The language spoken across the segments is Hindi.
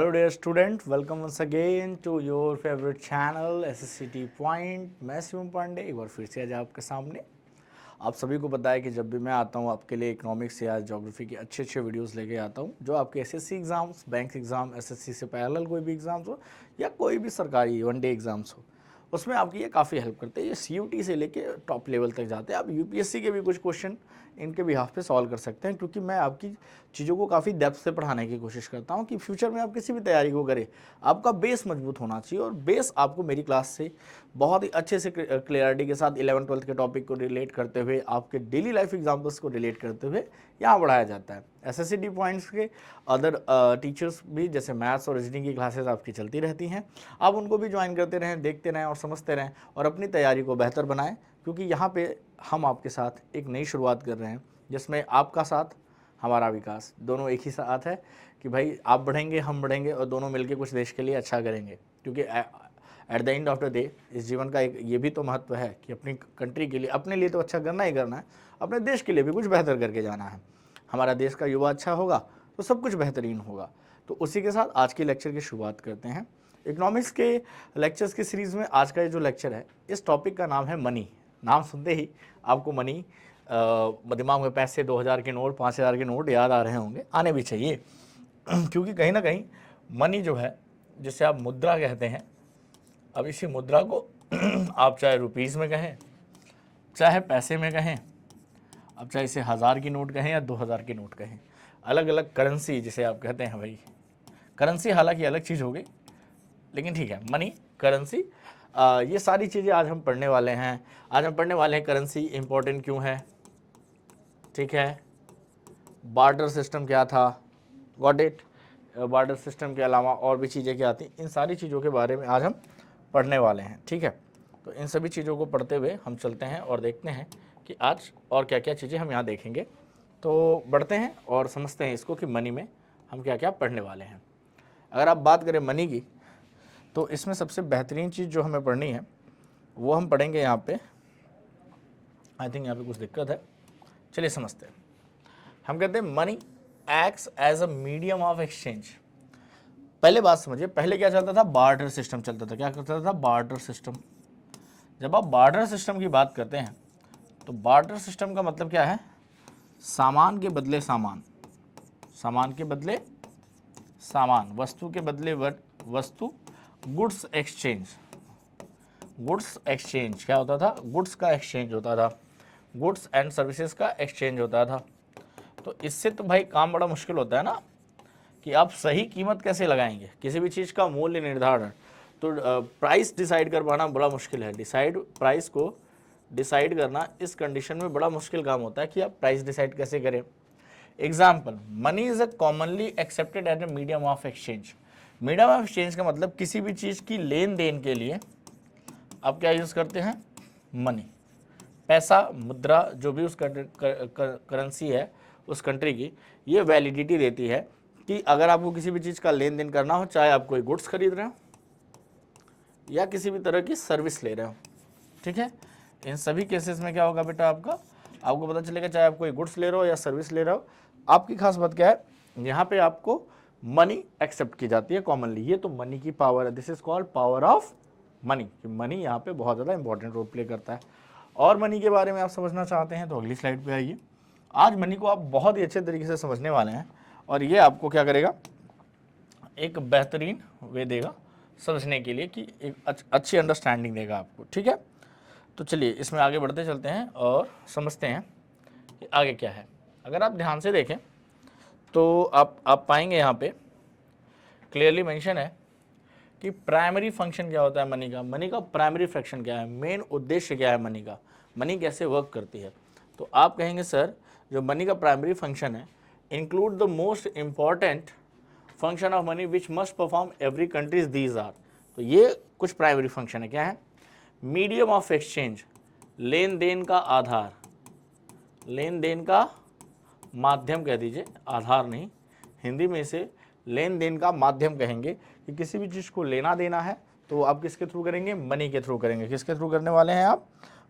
Hello dear student, welcome once again to your favourite channel SSCT point. मैं शिवम पांडे एक बार फिर से आज आपके सामने। आप सभी को पता है कि जब भी मैं आता हूँ आपके लिए इकोनॉमिक्स या ज्योग्राफी के अच्छे अच्छे वीडियोस लेके आता हूँ जो आपके SSC exams, bank exam, SSC से पैरेलल कोई भी एग्ज़ाम्स हो या कोई भी सरकारी वनडे एग्ज़ाम्स हो, उसमें आपकी ये काफ़ी हेल्प करते हैं। ये सीयूटी से लेके टॉप लेवल तक जाते हैं। आप यूपीएससी के भी कुछ क्वेश्चन इनके बिहाफ पे सॉल्व कर सकते हैं, क्योंकि मैं आपकी चीज़ों को काफ़ी डेप्थ से पढ़ाने की कोशिश करता हूँ कि फ्यूचर में आप किसी भी तैयारी को करें, आपका बेस मजबूत होना चाहिए। और बेस आपको मेरी क्लास से बहुत ही अच्छे से क्लियरिटी के साथ 11th-12th के टॉपिक को रिलेट करते हुए, आपके डेली लाइफ एग्जाम्पल्स को रिलेट करते हुए यहाँ बढ़ाया जाता है। एसएससीटी पॉइंट्स के अदर टीचर्स भी जैसे मैथ्स और रीजनिंग की क्लासेस आपकी चलती रहती हैं, आप उनको भी ज्वाइन करते रहें, देखते रहें और समझते रहें और अपनी तैयारी को बेहतर बनाएं, क्योंकि यहाँ पे हम आपके साथ एक नई शुरुआत कर रहे हैं जिसमें आपका साथ हमारा विकास दोनों एक ही साथ है कि भाई आप बढ़ेंगे हम बढ़ेंगे और दोनों मिलकर कुछ देश के लिए अच्छा करेंगे। क्योंकि at the end of the day इस जीवन का एक ये भी तो महत्व है कि अपनी कंट्री के लिए, अपने लिए तो अच्छा करना ही करना है, अपने देश के लिए भी कुछ बेहतर करके जाना है। हमारा देश का युवा अच्छा होगा तो सब कुछ बेहतरीन होगा। तो उसी के साथ आज के लेक्चर की शुरुआत करते हैं। इकोनॉमिक्स के लेक्चर्स की सीरीज़ में आज का ये जो लेक्चर है, इस टॉपिक का नाम है मनी। नाम सुनते ही आपको मनी दिमाग में पैसे, 2000 के नोट, 5000 के नोट याद आ रहे होंगे, आने भी चाहिए क्योंकि कहीं ना कहीं मनी जो है, जिसे आप मुद्रा कहते हैं, अब इसी मुद्रा को आप चाहे रुपीज़ में कहें, चाहे पैसे में कहें, अब चाहे इसे 1000 की नोट कहें या 2000 की नोट कहें, अलग अलग करेंसी जिसे आप कहते हैं भाई, करेंसी हालांकि अलग चीज़ हो गई, लेकिन ठीक है, मनी, करेंसी, ये सारी चीज़ें आज हम पढ़ने वाले हैं। आज हम पढ़ने वाले हैं करेंसी इंपॉर्टेंट क्यों है, ठीक है, बार्टर सिस्टम क्या था, गॉट इट, बार्टर सिस्टम के अलावा और भी चीज़ें क्या आती, इन सारी चीज़ों के बारे में आज हम पढ़ने वाले हैं। ठीक है, तो इन सभी चीज़ों को पढ़ते हुए हम चलते हैं और देखते हैं कि आज और क्या क्या चीज़ें हम यहाँ देखेंगे। तो बढ़ते हैं और समझते हैं इसको कि मनी में हम क्या क्या पढ़ने वाले हैं। अगर आप बात करें मनी की, तो इसमें सबसे बेहतरीन चीज़ जो हमें पढ़नी है वो हम पढ़ेंगे यहाँ पे। आई थिंक यहाँ पे कुछ दिक्कत है, चलिए समझते हैं। हम कहते हैं money acts as a medium of exchange. पहले बात समझिए, पहले क्या चलता था, बार्टर सिस्टम चलता था। क्या करता था, बार्टर सिस्टम। जब आप बार्टर सिस्टम की बात करते हैं तो बार्टर सिस्टम का मतलब क्या है, सामान के बदले सामान, सामान के बदले सामान, वस्तु के बदले वस्तु, गुड्स एक्सचेंज। गुड्स एक्सचेंज क्या होता था, गुड्स का एक्सचेंज होता था, गुड्स एंड सर्विसेज का एक्सचेंज होता था। तो इससे तो भाई काम बड़ा मुश्किल होता है ना, कि आप सही कीमत कैसे लगाएंगे किसी भी चीज़ का मूल्य निर्धारण। तो प्राइस डिसाइड कर पाना बड़ा मुश्किल है। प्राइस को डिसाइड करना इस कंडीशन में बड़ा मुश्किल काम होता है कि आप प्राइस डिसाइड कैसे करें। Example, money is a commonly accepted as a medium of exchange. Medium of exchange का मतलब किसी भी चीज़ की लेन देन के लिए आप क्या यूज़ करते हैं, मनी, पैसा, मुद्रा, जो भी उस करेंसी है उस कंट्री की, ये वैलिडिटी देती है कि अगर आपको किसी भी चीज़ का लेन देन करना हो, चाहे आप कोई गुड्स खरीद रहे हो या किसी भी तरह की सर्विस ले रहे हो, ठीक है, इन सभी केसेस में क्या होगा बेटा, आपको पता चलेगा, चाहे आप कोई गुड्स ले रहे हो या सर्विस ले रहे हो, आपकी खास बात क्या है, यहाँ पे आपको मनी एक्सेप्ट की जाती है कॉमनली। ये तो मनी की पावर है, this is called power of money. Money यहाँ पे बहुत ज़्यादा इंपॉर्टेंट रोल प्ले करता है। और मनी के बारे में आप समझना चाहते हैं तो अगली स्लाइड पे आइए। आज मनी को आप बहुत ही अच्छे तरीके से समझने वाले हैं और ये आपको क्या करेगा, एक बेहतरीन वे देगा समझने के लिए, कि एक अच्छी अंडरस्टैंडिंग देगा आपको। ठीक है, तो चलिए इसमें आगे बढ़ते चलते हैं और समझते हैं कि आगे क्या है। अगर आप ध्यान से देखें तो आप पाएंगे यहाँ पे क्लियरली मेंशन है कि प्राइमरी फंक्शन क्या होता है मनी का। मनी का प्राइमरी फंक्शन क्या है, मेन उद्देश्य क्या है मनी का, मनी कैसे वर्क करती है। तो आप कहेंगे सर, जो मनी का प्राइमरी फंक्शन है, include the most important function of money which must perform every countries these are. तो ये कुछ प्राइमरी फंक्शन है, क्या है, मीडियम ऑफ एक्सचेंज, लेन देन का आधार, लेन देन का माध्यम कह दीजिए, आधार नहीं, हिंदी में इसे लेन देन का माध्यम कहेंगे, कि किसी भी चीज़ को लेना देना है तो आप किसके थ्रू करेंगे, मनी के थ्रू करेंगे। किसके थ्रू करने वाले हैं आप,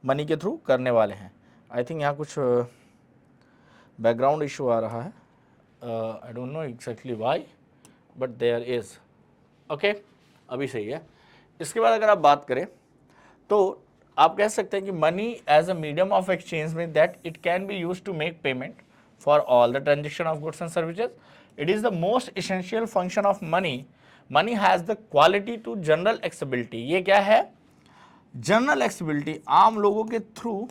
मनी के थ्रू करने वाले हैं। आई थिंक यहाँ कुछ बैकग्राउंड इशू आ रहा है, I don't know exactly why, but there is, okay, अभी सही है। इसके बाद अगर आप बात करें तो आप कह सकते हैं कि money as a medium of exchange में that it can be use to make payment for all the transaction of goods and services. It is the most essential function of money. Money has the quality to general accessibility. ये क्या है? जनरल एक्सेसिबिलिटी, आम लोगों के थ्रू,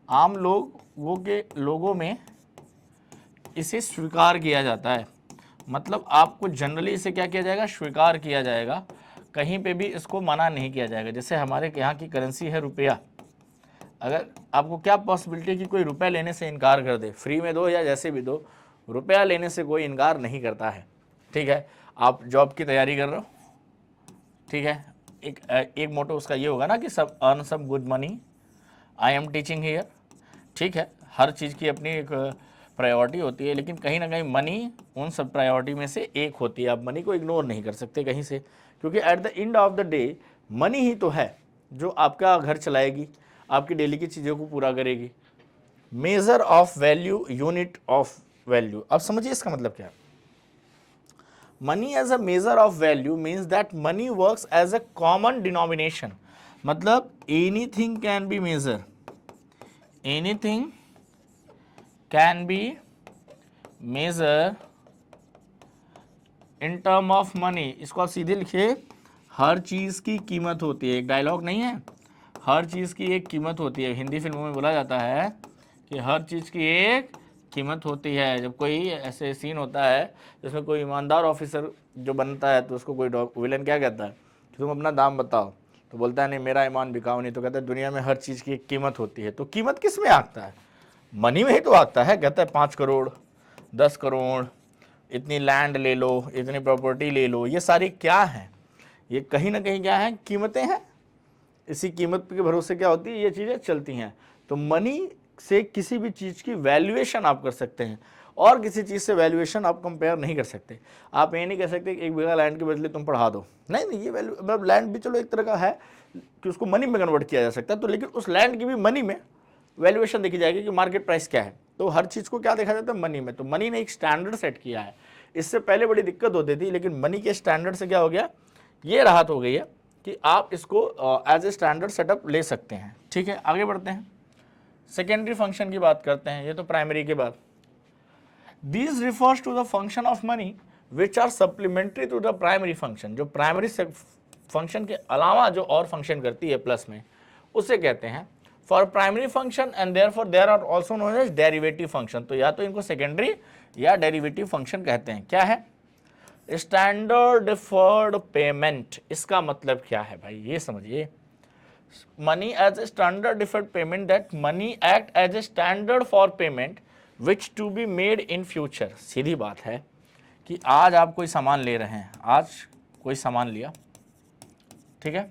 आम लोगों में इसे स्वीकार किया जाता है। मतलब आपको जनरली इसे क्या किया जाएगा? स्वीकार किया जाएगा, कहीं पे भी इसको मना नहीं किया जाएगा। जैसे हमारे यहाँ की करेंसी है रुपया, अगर आपको क्या पॉसिबिलिटी है कि कोई रुपया लेने से इनकार कर दे? फ्री में दो या जैसे भी दो, रुपया लेने से कोई इनकार नहीं करता है। ठीक है, आप जॉब की तैयारी कर रहे हो, ठीक है, एक मोटो उसका ये होगा ना कि सब earn some good money, I am teaching here. ठीक है, हर चीज़ की अपनी एक प्रायोरिटी होती है, लेकिन कहीं ना कहीं मनी उन सब प्रायोरिटी में से एक होती है। आप मनी को इग्नोर नहीं कर सकते कहीं से, क्योंकि at the end of the day money ही तो है जो आपका घर चलाएगी, आपकी डेली की चीज़ों को पूरा करेगी। Measure of value, unit of value. अब समझिए इसका मतलब क्या है। Money as a measure of value means that money works as a common denomination. मतलब anything can be measure, anything can be measure in term of money. इसको आप सीधे लिखिए, हर चीज़ की कीमत होती है। एक डायलॉग नहीं है, हर चीज़ की एक कीमत होती है। हिंदी फिल्मों में बोला जाता है कि हर चीज़ की एक कीमत होती है। जब कोई ऐसे सीन होता है जिसमें कोई ईमानदार ऑफिसर जो बनता है तो उसको कोई विलन क्या कहता है कि तुम अपना दाम बताओ, तो बोलता है नहीं मेरा ईमान बिकाऊ नहीं। तो कहता है दुनिया में हर चीज़ की एक कीमत होती है। तो कीमत किस में आता है? मनी में ही तो आता है। कहता है 5 करोड़, 10 करोड़, इतनी लैंड ले लो, इतनी प्रॉपर्टी ले लो, ये सारी क्या है? ये कहीं ना कहीं क्या है? कीमतें हैं। इसी कीमत के भरोसे क्या होती है? ये चीज़ें चलती हैं। तो मनी से किसी भी चीज़ की वैल्यूएशन आप कर सकते हैं, और किसी चीज़ से वैल्यूएशन आप कंपेयर नहीं कर सकते। आप ये नहीं कह सकते कि 1 बीघा लैंड के बदले तुम पढ़ा दो। नहीं, ये वैल्यू, मतलब लैंड भी चलो एक तरह का है कि उसको मनी में कन्वर्ट किया जा सकता है, तो लेकिन उस लैंड की भी मनी में वैल्यूएशन देखी जाएगी कि मार्केट प्राइस क्या है। तो हर चीज़ को क्या देखा जाता है? मनी में। तो मनी ने एक स्टैंडर्ड सेट किया है। इससे पहले बड़ी दिक्कत होती थी, लेकिन मनी के स्टैंडर्ड से क्या हो गया? ये राहत हो गई है कि आप इसको एज ए स्टैंडर्ड सेटअप ले सकते हैं। ठीक है, आगे बढ़ते हैं, सेकेंडरी फंक्शन की बात करते हैं। ये तो प्राइमरी के बाद। This refers to the function of money which are supplementary to the primary function. जो प्राइमरी फंक्शन के अलावा जो और फंक्शन करती है प्लस में, उसे कहते हैं for primary function, and therefore there are also known as derivative function. तो या तो इनको सेकेंडरी या डेरिवेटिव फंक्शन कहते हैं। क्या है? Standard deferred payment. इसका मतलब क्या है भाई? ये समझिए, money as a standard deferred payment, that money act as a standard for payment which to be made in future. सीधी बात है कि आज आप कोई सामान ले रहे हैं, आज कोई सामान लिया, ठीक है,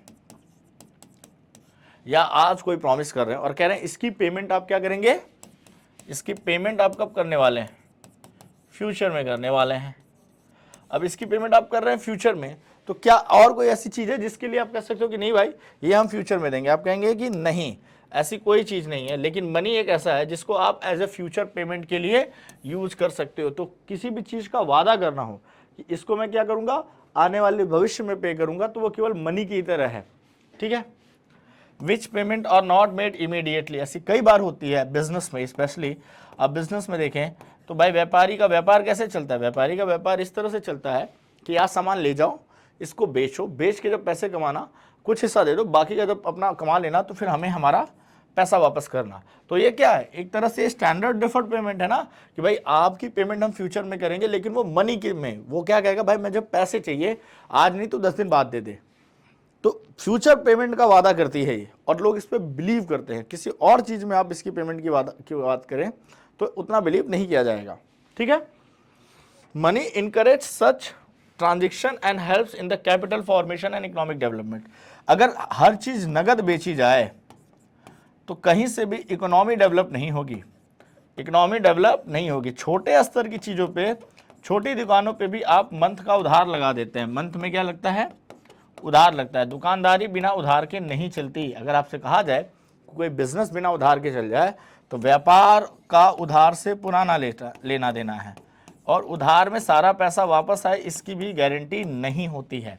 या आज कोई प्रॉमिस कर रहे हैं और कह रहे हैं इसकी पेमेंट आप क्या करेंगे? इसकी पेमेंट आप कब करने वाले हैं? फ्यूचर में करने वाले हैं। अब इसकी पेमेंट आप कर रहे हैं फ्यूचर में, तो क्या और कोई ऐसी चीज़ है जिसके लिए आप कह सकते हो कि नहीं भाई ये हम फ्यूचर में देंगे? आप कहेंगे कि नहीं, ऐसी कोई चीज़ नहीं है। लेकिन मनी एक ऐसा है जिसको आप एज ए फ्यूचर पेमेंट के लिए यूज कर सकते हो। तो किसी भी चीज़ का वादा करना हो कि इसको मैं क्या करूँगा, आने वाले भविष्य में पे करूँगा, तो वो केवल मनी की तरह है। ठीक है, which payment are not made immediately. ऐसी कई बार होती है बिजनेस में, स्पेशली आप बिजनेस में देखें तो भाई व्यापारी का व्यापार कैसे चलता है? व्यापारी का व्यापार इस तरह से चलता है कि आज सामान ले जाओ, इसको बेचो, बेच के जब पैसे कमाना कुछ हिस्सा दे दो, बाकी का जब अपना कमा लेना तो फिर हमें हमारा पैसा वापस करना। तो ये क्या है? एक तरह से स्टैंडर्ड डिफर्ड पेमेंट है ना, कि भाई आपकी पेमेंट हम फ्यूचर में करेंगे, लेकिन वो मनी के में। वो क्या कहेगा? भाई मैं जब पैसे चाहिए आज नहीं तो 10 दिन बाद दे दे। तो फ्यूचर पेमेंट का वादा करती है ये, और लोग इस पर बिलीव करते हैं। किसी और चीज़ में आप इसकी पेमेंट की बात करें तो उतना बिलीव नहीं किया जाएगा। ठीक है, money encourage such transaction and helps in the capital formation and economic development. अगर हर चीज़ नगद बेची जाए तो कहीं से भी इकोनॉमी डेवलप नहीं होगी, इकोनॉमी डेवलप नहीं होगी। छोटे स्तर की चीज़ों पे, छोटी दुकानों पे भी आप मंथ का उधार लगा देते हैं। मंथ में क्या लगता है? उधार लगता है। दुकानदारी बिना उधार के नहीं चलती। अगर आपसे कहा जाए कोई बिजनेस बिना उधार के चल जाए तो व्यापार का उधार से पुराना लेना देना है। और उधार में सारा पैसा वापस आए इसकी भी गारंटी नहीं होती है।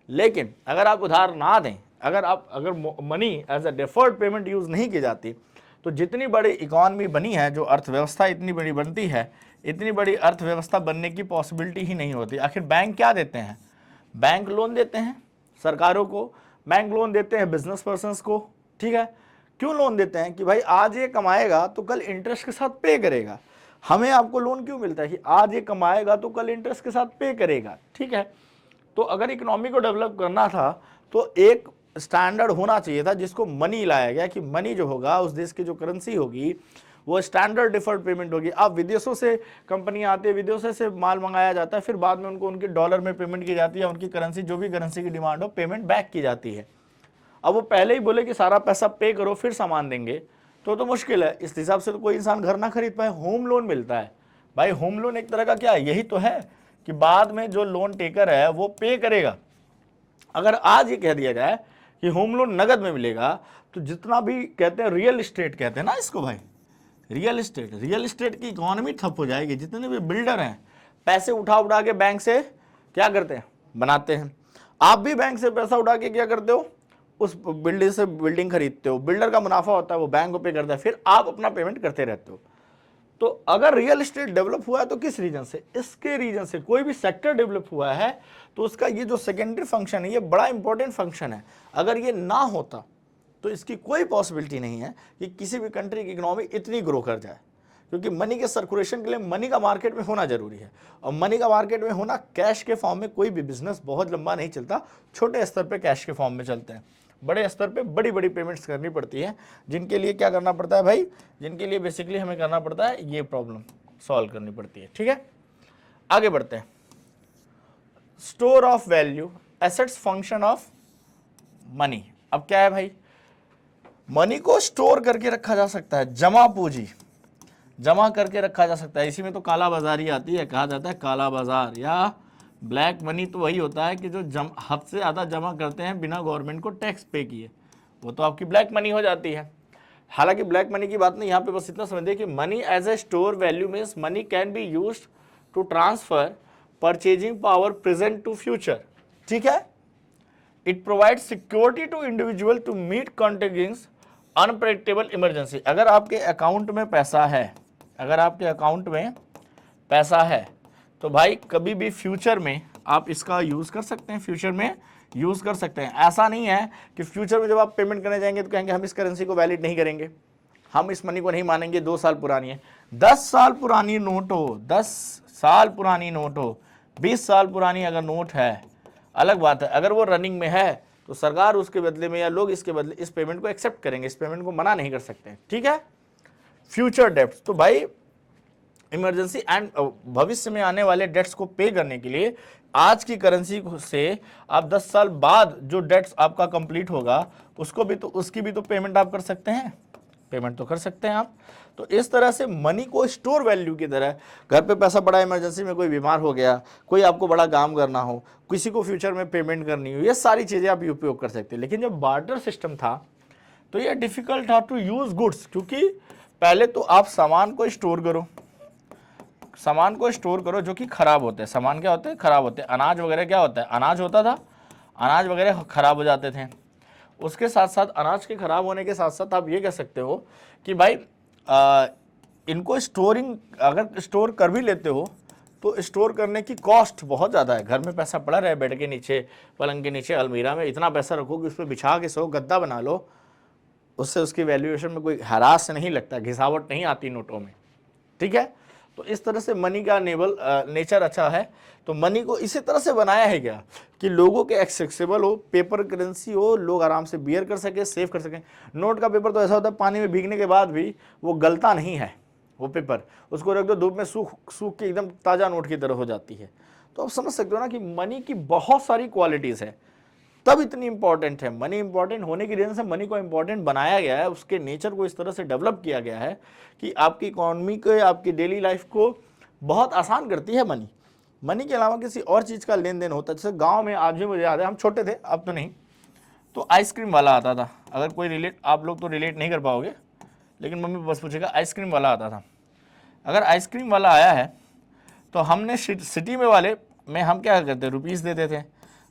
लेकिन अगर आप उधार ना दें, अगर money as a deferred payment use नहीं की जाती, तो जितनी बड़ी इकॉनमी बनी है, जो अर्थव्यवस्था इतनी बड़ी बनती है, इतनी बड़ी अर्थव्यवस्था बनने की पॉसिबिलिटी ही नहीं होती। आखिर बैंक क्या देते हैं? बैंक लोन देते हैं सरकारों को, बैंक लोन देते हैं बिजनेस पर्सनस को, ठीक है। क्यों लोन देते हैं? कि भाई आज ये कमाएगा तो कल इंटरेस्ट के साथ पे करेगा। हमें आपको लोन क्यों मिलता है? कि आज ये कमाएगा तो कल इंटरेस्ट के साथ पे करेगा, ठीक है। तो अगर इकोनॉमी को डेवलप करना था तो एक स्टैंडर्ड होना चाहिए था जिसको मनी लाया गया, कि मनी जो होगा उस देश की जो करेंसी होगी वो स्टैंडर्ड डिफर्ड पेमेंट होगी। अब विदेशों से कंपनियां आती है, विदेशों से माल मंगाया जाता है, फिर बाद में उनको उनके डॉलर में पेमेंट की जाती है, उनकी करेंसी जो भी करेंसी की डिमांड हो पेमेंट बैक की जाती है। अब वो पहले ही बोले कि सारा पैसा पे करो फिर सामान देंगे तो मुश्किल है। इस हिसाब से तो कोई इंसान घर ना खरीद पाए। होम लोन मिलता है भाई, होम लोन एक तरह का क्या है, यही तो है कि बाद में जो लोन टेकर है वो पे करेगा। अगर आज ये कह दिया जाए कि होम लोन नगद में मिलेगा तो जितना भी कहते हैं रियल एस्टेट कहते हैं ना इसको भाई, रियल एस्टेट की इकोनॉमी ठप हो जाएगी। जितने भी बिल्डर हैं पैसे उठा के बैंक से क्या करते हैं, बनाते हैं। आप भी बैंक से पैसा उठा के क्या करते हो, उस बिल्डिंग से बिल्डिंग खरीदते हो, बिल्डर का मुनाफा होता है वो बैंक को पे करता है, फिर आप अपना पेमेंट करते रहते हो। तो अगर रियल एस्टेट डेवलप हुआ है तो किस रीजन से? इसके रीजन से। कोई भी सेक्टर डेवलप हुआ है तो उसका ये जो सेकेंडरी फंक्शन है ये बड़ा इंपॉर्टेंट फंक्शन है। अगर ये ना होता तो इसकी कोई पॉसिबिलिटी नहीं है कि किसी भी कंट्री की इकोनॉमी इतनी ग्रो कर जाए, क्योंकि मनी के सर्कुलेशन के लिए मनी का मार्केट में होना जरूरी है। और मनी का मार्केट में होना, कैश के फॉर्म में कोई भी बिजनेस बहुत लंबा नहीं चलता, छोटे स्तर पे कैश के फॉर्म में चलते हैं। बड़े स्तर पे बड़ी बड़ी पेमेंट्स करनी पड़ती है, जिनके लिए क्या करना पड़ता है भाई, जिनके लिए बेसिकली हमें करना पड़ता है ये प्रॉब्लम सॉल्व करनी पड़ती है, ठीक है। आगे बढ़ते हैं। Store of value, assets function of money. अब क्या है भाई, मनी को स्टोर करके रखा जा सकता है, जमा पूंजी जमा करके रखा जा सकता है। इसी में तो काला बाजारी आती है, कहा जाता है काला बाजार या ब्लैक मनी तो वही होता है कि जो हद से ज़्यादा जमा करते हैं बिना गवर्नमेंट को टैक्स पे किए, वो तो आपकी ब्लैक मनी हो जाती है। हालांकि ब्लैक मनी की बात नहीं, यहाँ पे बस इतना समझिए कि money as a store value means money can be used to transfer purchasing power present to future, ठीक है। It provide security to individual to meet contingents unpredictable emergency. अगर आपके अकाउंट में पैसा है, अगर आपके अकाउंट में पैसा है तो भाई कभी भी फ्यूचर में आप इसका यूज़ कर सकते हैं, फ्यूचर में यूज़ कर सकते हैं। ऐसा नहीं है कि फ्यूचर में जब आप पेमेंट करने जाएंगे तो कहेंगे हम इस करेंसी को वैलिड नहीं करेंगे, हम इस मनी को नहीं मानेंगे, 2 साल पुरानी है। 10 साल पुरानी नोट हो, 10 साल पुरानी नोट हो, 20 साल पुरानी अगर नोट है अलग बात है। अगर वो रनिंग में है तो सरकार उसके बदले में या लोग इसके बदले इस पेमेंट को एक्सेप्ट करेंगे, इस पेमेंट को मना नहीं कर सकते, ठीक है। फ्यूचर डेब्ट्स, तो भाई इमरजेंसी एंड भविष्य में आने वाले डेट्स को पे करने के लिए आज की करेंसी से आप 10 साल बाद जो डेट्स आपका कंप्लीट होगा उसकी भी तो पेमेंट आप कर सकते हैं, पेमेंट तो कर सकते हैं आप। तो इस तरह से मनी को स्टोर वैल्यू की तरह, घर पे पैसा पड़ा, इमरजेंसी में कोई बीमार हो गया, कोई आपको बड़ा काम करना हो, किसी को फ्यूचर में पेमेंट करनी हो, ये सारी चीज़ें आप उपयोग कर सकते हैं। लेकिन जब बार्टर सिस्टम था तो ये डिफिकल्ट था टू यूज़ गुड्स, क्योंकि पहले तो आप सामान को स्टोर करो, सामान को स्टोर करो जो कि खराब होते हैं। सामान क्या होते हैं? खराब होते हैं। अनाज वगैरह क्या होता है? अनाज होता था, अनाज वगैरह खराब हो जाते थे। उसके साथ साथ अनाज के खराब होने के साथ साथ आप ये कह सकते हो कि भाई इनको स्टोरिंग अगर स्टोर कर भी लेते हो तो स्टोर करने की कॉस्ट बहुत ज़्यादा है। घर में पैसा पड़ा रहे, बेड के नीचे, पलंग के नीचे, अलमीरा में इतना पैसा रखो कि उस पर बिछा के सो, गद्दा बना लो, उससे उसकी वैल्यूएशन में कोई हरास नहीं लगता, घिसावट नहीं आती नोटों में, ठीक है। तो इस तरह से मनी का नेचर अच्छा है। तो मनी को इसी तरह से बनाया है क्या कि लोगों के एक्सेसिबल हो, पेपर करेंसी हो, लोग आराम से बियर कर सके, सेव कर सकें। नोट का पेपर तो ऐसा होता है पानी में भीगने के बाद भी वो गलता नहीं है, वो पेपर उसको रख दो धूप में, सूख के एकदम ताज़ा नोट की तरह हो जाती है। तो आप समझ सकते हो ना कि मनी की बहुत सारी क्वालिटीज़ है, तब इतनी इंपॉर्टेंट है। मनी इंपॉर्टेंट होने की रीज़न से मनी को इंपॉर्टेंट बनाया गया है, उसके नेचर को इस तरह से डेवलप किया गया है कि आपकी इकोनॉमी को, आपकी डेली लाइफ को बहुत आसान करती है मनी। मनी के अलावा किसी और चीज़ का लेन देन होता है। जैसे गांव में आज भी मुझे याद है, हम छोटे थे, अब तो नहीं, तो आइसक्रीम वाला आता था। अगर कोई आप लोग तो रिलेट नहीं कर पाओगे, लेकिन मम्मी बस पूछेगा, आइसक्रीम वाला आता था। अगर आइसक्रीम वाला आया है तो हमने सिटी में वाले में हम क्या करते थे, रुपीस देते थे।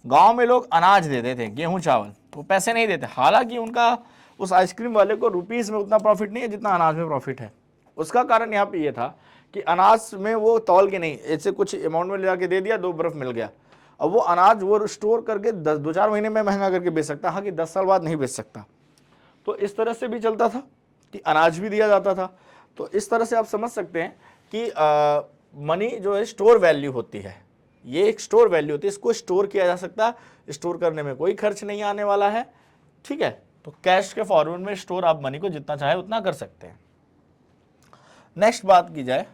गांव में लोग अनाज देते थे, गेहूं चावल, वो पैसे नहीं देते। हालांकि उनका उस आइसक्रीम वाले को रुपीस में उतना प्रॉफिट नहीं है जितना अनाज में प्रॉफिट है। उसका कारण यहाँ पे ये था कि अनाज में वो तौल के नहीं, ऐसे कुछ अमाउंट में ले जाके दे दिया, 2 बर्फ मिल गया। अब वो अनाज वो स्टोर करके 2-4 महीने में महंगा करके बेच सकता, हाँ कि 10 साल बाद नहीं बेच सकता। तो इस तरह से भी चलता था कि अनाज भी दिया जाता था। तो इस तरह से आप समझ सकते हैं कि मनी जो है स्टोर वैल्यू होती है, ये एक स्टोर वैल्यू होती है, इसको स्टोर किया जा सकता है, स्टोर करने में कोई खर्च नहीं आने वाला है, ठीक है। तो कैश के फॉर्मेट में स्टोर आप मनी को जितना चाहे उतना कर सकते हैं। नेक्स्ट बात की जाए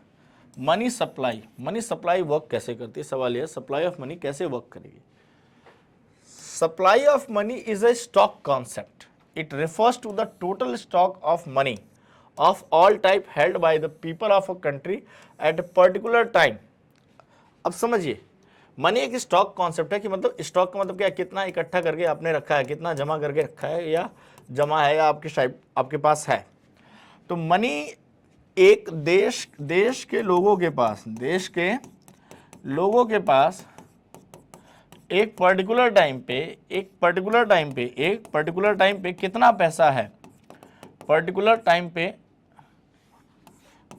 money supply. Money supply work कैसे करती है, सवाल यह सप्लाई ऑफ मनी कैसे वर्क करेगी। Supply of money is a stock concept. It refers to the total stock of money of all type held by the people of a country at a particular time। अब समझिए, मनी एक स्टॉक कॉन्सेप्ट है कि मतलब स्टॉक का मतलब क्या, कितना इकट्ठा करके आपने रखा है, कितना जमा करके रखा है, या जमा है या आपके पास है। तो मनी एक देश के लोगों के पास, देश के लोगों के पास एक पर्टिकुलर टाइम पे कितना पैसा है, पर्टिकुलर टाइम पे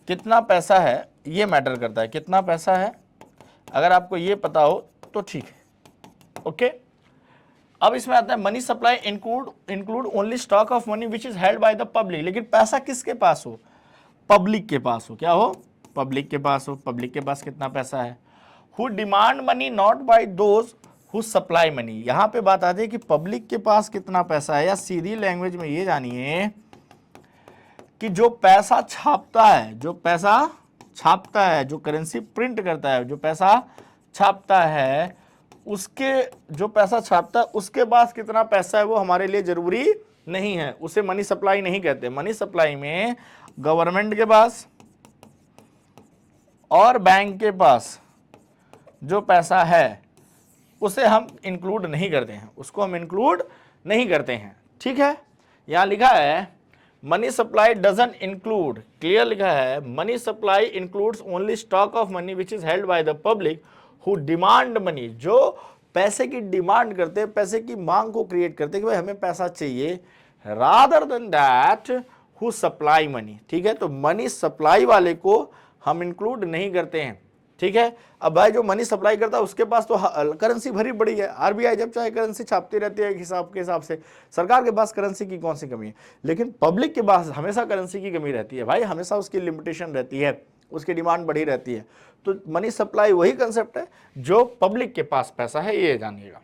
कितना पैसा है, ये मैटर करता है। कितना पैसा है, अगर आपको ये पता हो तो ठीक है, ओके। अब इसमें आता है money supply include only stock of money which is held by the public. लेकिन पैसा किसके पास हो, पब्लिक के पास हो। क्या हो, पब्लिक के पास हो। पब्लिक के पास कितना पैसा है, who demand money not by those who supply money. यहां पे बात आती है कि पब्लिक के पास कितना पैसा है, या सीधी लैंग्वेज में ये जानिए कि जो पैसा छापता है, जो करेंसी प्रिंट करता है, जो पैसा छापता है, जो पैसा छापता है उसके पास कितना पैसा है वो हमारे लिए जरूरी नहीं है, उसे मनी सप्लाई नहीं कहते। मनी सप्लाई में गवर्नमेंट के पास और बैंक के पास जो पैसा है उसे हम इंक्लूड नहीं करते हैं, उसको हम इंक्लूड नहीं करते हैं, ठीक है। यहां लिखा है money supply doesn't include, clear लिखा है, money supply includes only stock of money which is held by the public who demand money. जो पैसे की डिमांड करते हैं, पैसे की मांग को क्रिएट करते हैं कि भाई हमें पैसा चाहिए, rather than that who supply money, ठीक है। तो मनी सप्लाई वाले को हम इंक्लूड नहीं करते हैं, ठीक है। अब भाई जो मनी सप्लाई करता है उसके पास तो करेंसी भरी पड़ी है, आरबीआई जब चाहे करेंसी छापती रहती है हिसाब के हिसाब से। सरकार के पास करेंसी की कौन सी कमी है, लेकिन पब्लिक के पास हमेशा करेंसी की कमी रहती है भाई, हमेशा उसकी लिमिटेशन रहती है, उसकी डिमांड बढ़ी रहती है। तो मनी सप्लाई वही कंसेप्ट है जो पब्लिक के पास पैसा है, ये जानिएगा।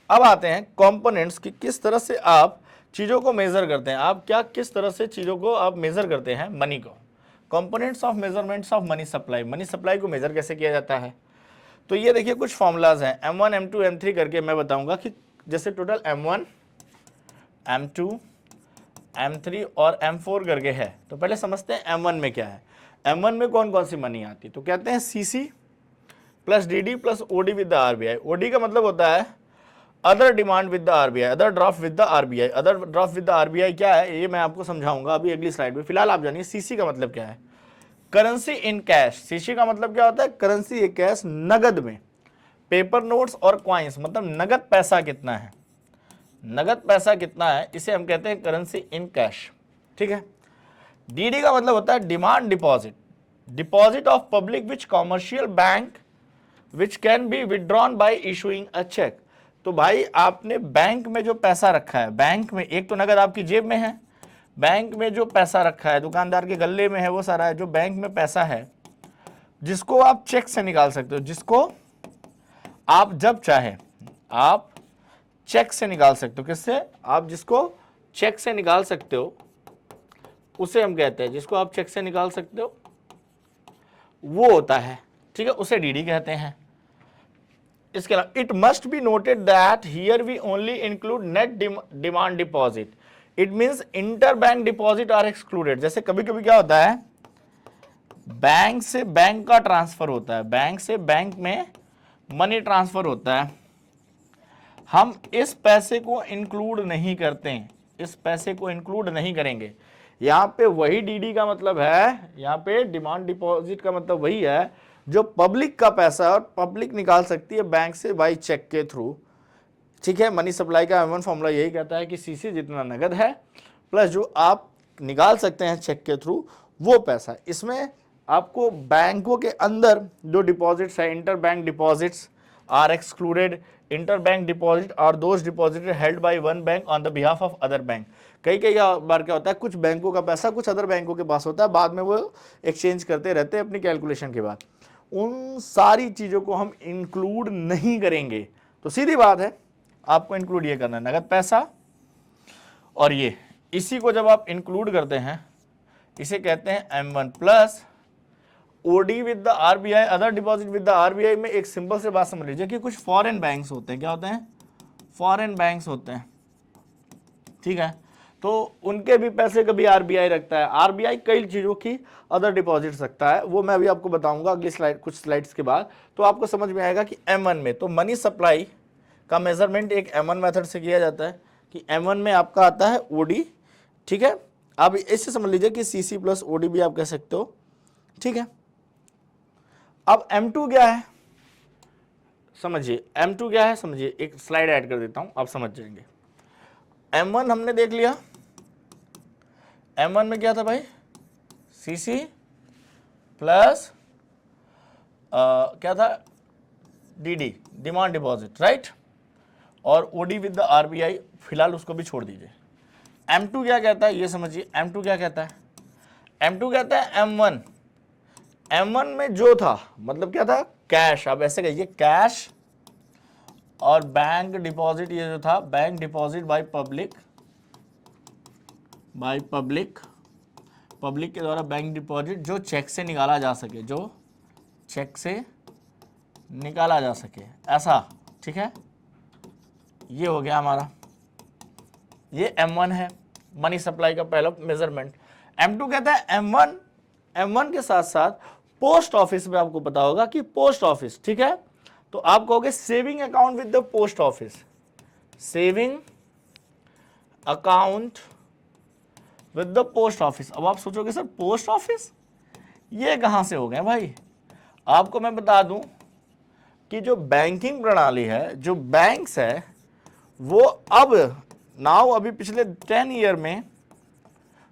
अब आते हैं कंपोनेंट्स की, किस तरह से आप चीजों को मेजर करते हैं, आप क्या किस तरह से चीजों को आप मेजर करते हैं मनी को। Components of measurements of money supply, money supply को मेजर कैसे किया जाता है। तो ये देखिए कुछ फॉर्मूलाज हैं, M1 M2 M3 करके मैं बताऊंगा कि जैसे टोटल M1 M2 M3 और M4 करके है। तो पहले समझते हैं M1 में क्या है। M1 में कौन कौन सी मनी आती है, तो कहते हैं CC plus DD plus OD with the RBI। OD का मतलब होता है other demand with the RBI, other draft with the RBI। Other draft with the RBI क्या है ये मैं आपको समझाऊंगा अभी अगली स्लाइड में। फिलहाल आप जानिए CC का मतलब क्या है, करेंसी इन कैश। CC का मतलब क्या होता है, करेंसी इन कैश, नगद में, पेपर नोट्स और क्वाइंस, मतलब नगद पैसा कितना है, नगद पैसा कितना है, इसे हम कहते हैं करेंसी इन कैश, ठीक है। DD का मतलब होता है demand deposit, deposit of public which commercial bank which can be withdrawn by issuing a cheque. तो भाई आपने बैंक में जो पैसा रखा है, बैंक में एक तो नगद आपकी जेब में है, बैंक में जो पैसा रखा है दुकानदार के गल्ले में है, वो सारा है जो बैंक में पैसा है, जिसको आप चेक से निकाल सकते हो, जिसको आप जब चाहे आप चेक से निकाल सकते हो। किससे, आप जिसको चेक से निकाल सकते हो उसे हम कहते हैं, जिसको आप चेक से निकाल सकते हो वो होता है, ठीक है, उसे DD कहते हैं। इसके अलावा it must be noted that here we only include net demand deposit, it means inter bank deposit are excluded. जैसे कभी कभी क्या होता है, बैंक से बैंक का ट्रांसफर होता है, बैंक से बैंक में मनी ट्रांसफर होता है, हम इस पैसे को इंक्लूड नहीं करते हैं, इस पैसे को इंक्लूड नहीं करेंगे। यहाँ पे वही डीडी का मतलब है, यहाँ पे डिमांड डिपॉजिट का मतलब वही है जो पब्लिक का पैसा है और पब्लिक निकाल सकती है बैंक से बाई चेक के थ्रू। ठीक है, मनी सप्लाई का M1 फॉर्मूला यही कहता है कि सीसी जितना नगद है प्लस जो आप निकाल सकते हैं चेक के थ्रू वो पैसा। इसमें आपको बैंकों के अंदर जो डिपॉजिट्स है, inter bank deposits are excluded. Inter bank deposit और those deposit held by one bank on the behalf of other bank. कई बार क्या होता है, कुछ बैंकों का पैसा कुछ अदर बैंकों के पास होता है, बाद में वो एक्सचेंज करते रहते हैं अपनी कैलकुलेशन के बाद। उन सारी चीज़ों को हम इंक्लूड नहीं करेंगे। तो सीधी बात है, आपको इंक्लूड ये करना है नगद पैसा, और ये इसी को जब आप इंक्लूड करते हैं इसे कहते हैं M1 plus OD with the RBI, other deposit with the RBI. में एक सिंपल से बात समझ लीजिए कि कुछ फॉरेन बैंक्स होते हैं, क्या होते हैं, फॉरेन बैंक्स होते हैं, ठीक है, तो उनके भी पैसे कभी आरबीआई रखता है। आरबीआई कई चीज़ों की अदर डिपॉजिट रखता है, वो मैं अभी आपको बताऊंगा अगली स्लाइड, कुछ स्लाइड्स के बाद, तो आपको समझ में आएगा कि M1 में तो मनी सप्लाई का मेजरमेंट एक M1 मेथड से किया जाता है कि M1 में आपका आता है ओडी, ठीक है, आप इससे समझ लीजिए कि सीसी प्लस ओडी भी आप कह सकते हो, ठीक है। अब M2 क्या है समझिए, M2 क्या है समझिए, एक स्लाइड ऐड कर देता हूं आप समझ जाएंगे। M1 हमने देख लिया, M1 में क्या था भाई, सीसी प्लस क्या था, डीडी डिमांड डिपॉजिट, राइट, और ओडी विद द आरबीआई, फिलहाल उसको भी छोड़ दीजिए। M2 क्या कहता है ये समझिए, M2 क्या कहता है, M2 कहता है M1 में जो था मतलब क्या था, कैश, आप ऐसे कहिए कैश और बैंक डिपॉजिट, ये जो था बैंक डिपॉजिट बाय पब्लिक के द्वारा बैंक डिपॉजिट जो चेक से निकाला जा सके, जो चेक से निकाला जा सके ऐसा, ठीक है, ये हो गया हमारा, ये M1 है मनी सप्लाई का पहला मेजरमेंट। M2 कहता है M1 के साथ साथ पोस्ट ऑफिस में, आपको पता होगा कि पोस्ट ऑफिस, ठीक है, तो आप कहोगे saving account with the post office, saving account with the post office. अब आप सोचोगे सर पोस्ट ऑफिस ये कहां से हो गए भाई, आपको मैं बता दूं कि जो बैंकिंग प्रणाली है, जो बैंक्स है, वो अभी पिछले 10 ईयर में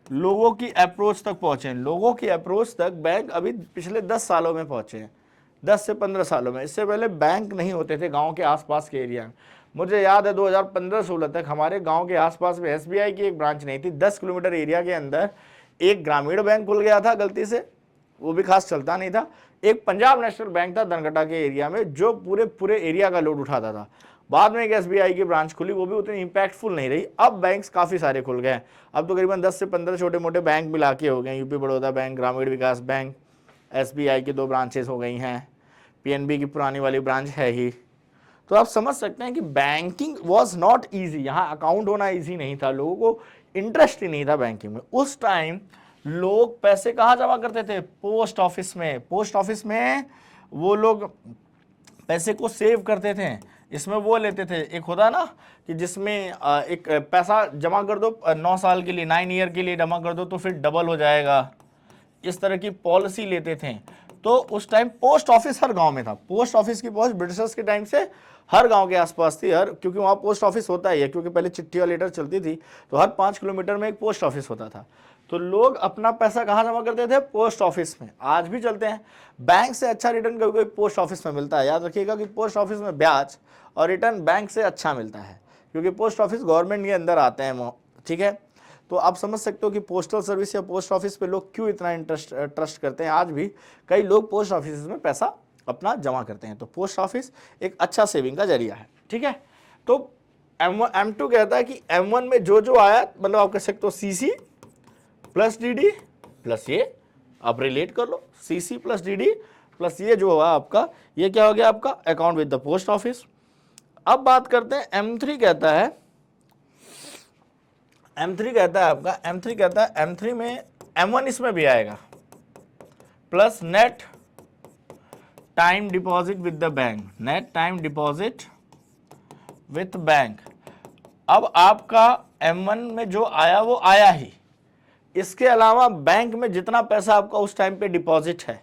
लोगों की अप्रोच तक पहुंचे हैं, लोगों की अप्रोच तक बैंक अभी पिछले 10 सालों में पहुंचे हैं, 10 से 15 सालों में। इससे पहले बैंक नहीं होते थे गांव के आसपास के एरिया में। मुझे याद है 2015-16 तक हमारे गांव के आसपास में एसबीआई की एक ब्रांच नहीं थी। 10 किलोमीटर एरिया के अंदर एक ग्रामीण बैंक खुल गया था गलती से, वो भी खास चलता नहीं था। एक पंजाब नेशनल बैंक था दनगटा के एरिया में जो पूरे एरिया का लोड उठाता था। बाद में एक एसबीआई की ब्रांच खुली, वो भी उतनी इंपैक्टफुल नहीं रही। अब बैंक्स काफ़ी सारे खुल गए हैं, अब तो करीबन 10 से 15 छोटे मोटे बैंक मिला के हो गए। यूपी बड़ौदा बैंक, ग्रामीण विकास बैंक, एसबीआई की 2 ब्रांचेस हो गई हैं, पीएनबी की पुरानी वाली ब्रांच है ही। तो आप समझ सकते हैं कि बैंकिंग वॉज नॉट ईजी, यहाँ अकाउंट होना ईजी नहीं था, लोगों को इंटरेस्ट ही नहीं था बैंकिंग में। उस टाइम लोग पैसे कहाँ जमा करते थे, पोस्ट ऑफिस में। पोस्ट ऑफिस में वो लोग पैसे को सेव करते थे, इसमें वो लेते थे, एक होता ना कि जिसमें एक पैसा जमा कर दो 9 साल के लिए, 9 ईयर के लिए जमा कर दो तो फिर डबल हो जाएगा, इस तरह की पॉलिसी लेते थे। तो उस टाइम पोस्ट ऑफिस हर गांव में था। पोस्ट ऑफिस की पहुंच ब्रिटिशर्स के टाइम से हर गांव के आसपास थी, क्योंकि वहाँ पोस्ट ऑफिस होता ही है, क्योंकि पहले चिट्ठी और लेटर चलती थी, तो हर 5 किलोमीटर में एक पोस्ट ऑफिस होता था। तो लोग अपना पैसा कहाँ जमा करते थे, पोस्ट ऑफिस में। आज भी चलते हैं, बैंक से अच्छा रिटर्न कभी कोई पोस्ट ऑफिस में मिलता है। याद रखिएगा कि पोस्ट ऑफिस में ब्याज और रिटर्न बैंक से अच्छा मिलता है, क्योंकि पोस्ट ऑफिस गवर्नमेंट के अंदर आते हैं, ठीक है। तो आप समझ सकते हो कि पोस्टल सर्विस या पोस्ट ऑफिस पे लोग क्यों इतना ट्रस्ट करते हैं। आज भी कई लोग पोस्ट ऑफिस में पैसा अपना जमा करते हैं। तो पोस्ट ऑफिस एक अच्छा सेविंग का जरिया है, ठीक है। तो M2 कहता है कि M1 में जो जो आया, मतलब आप कह सकते हो सीसी प्लस डीडी प्लस ये, आप रिलेट कर लो, सीसी प्लस डीडी प्लस ये जो हुआ आपका, ये क्या हो गया आपका, account with the post office. अब बात करते हैं M3 कहता है, M3 कहता है आपका, M3 कहता है M3 में M1 इसमें भी आएगा, plus net time deposit with the bank, net time deposit with bank. अब आपका M1 में जो आया वो आया ही, इसके अलावा बैंक में जितना पैसा आपका उस टाइम पे डिपॉजिट है,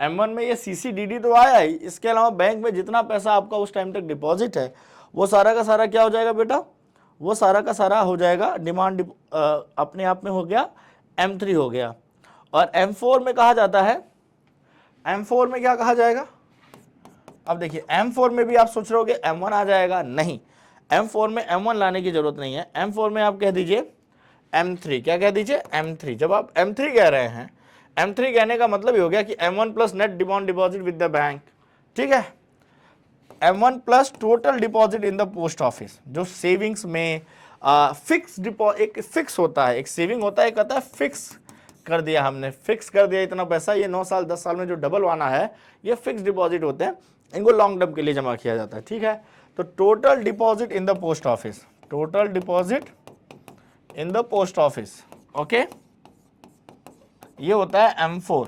M1 में ये CCDD तो आया ही, इसके अलावा बैंक में जितना पैसा आपका उस टाइम तक डिपॉजिट है वो सारा का सारा क्या हो जाएगा बेटा, वो सारा का सारा हो जाएगा डिमांड अपने आप में हो गया M3 हो गया। और M4 में कहा जाता है, M4 में क्या कहा जाएगा, अब देखिए M4 में भी आप सोच रहे होगे M1 आ जाएगा, नहीं, M4 में M1 लाने की जरूरत नहीं है। M4 में आप कह दीजिए M3, क्या कह दीजिए M3। जब आप M3 कह रहे हैं, M3 कहने का मतलब ही हो गया कि M1 plus net demand deposit with the bank, ठीक है, M1 plus total deposit in the post office. जो सेविंग्स में फिक्स डिपॉजिट, एक फिक्स होता है, एक सेविंग होता है, एक आता है फिक्स कर दिया, हमने फिक्स कर दिया इतना पैसा, ये 9 साल 10 साल में जो डबल आना है ये फिक्स डिपॉजिट होते हैं, इनको लॉन्ग टर्म के लिए जमा किया जाता है, ठीक है। तो total deposit in the post office, total deposit in the post office, okay, ये होता है M4,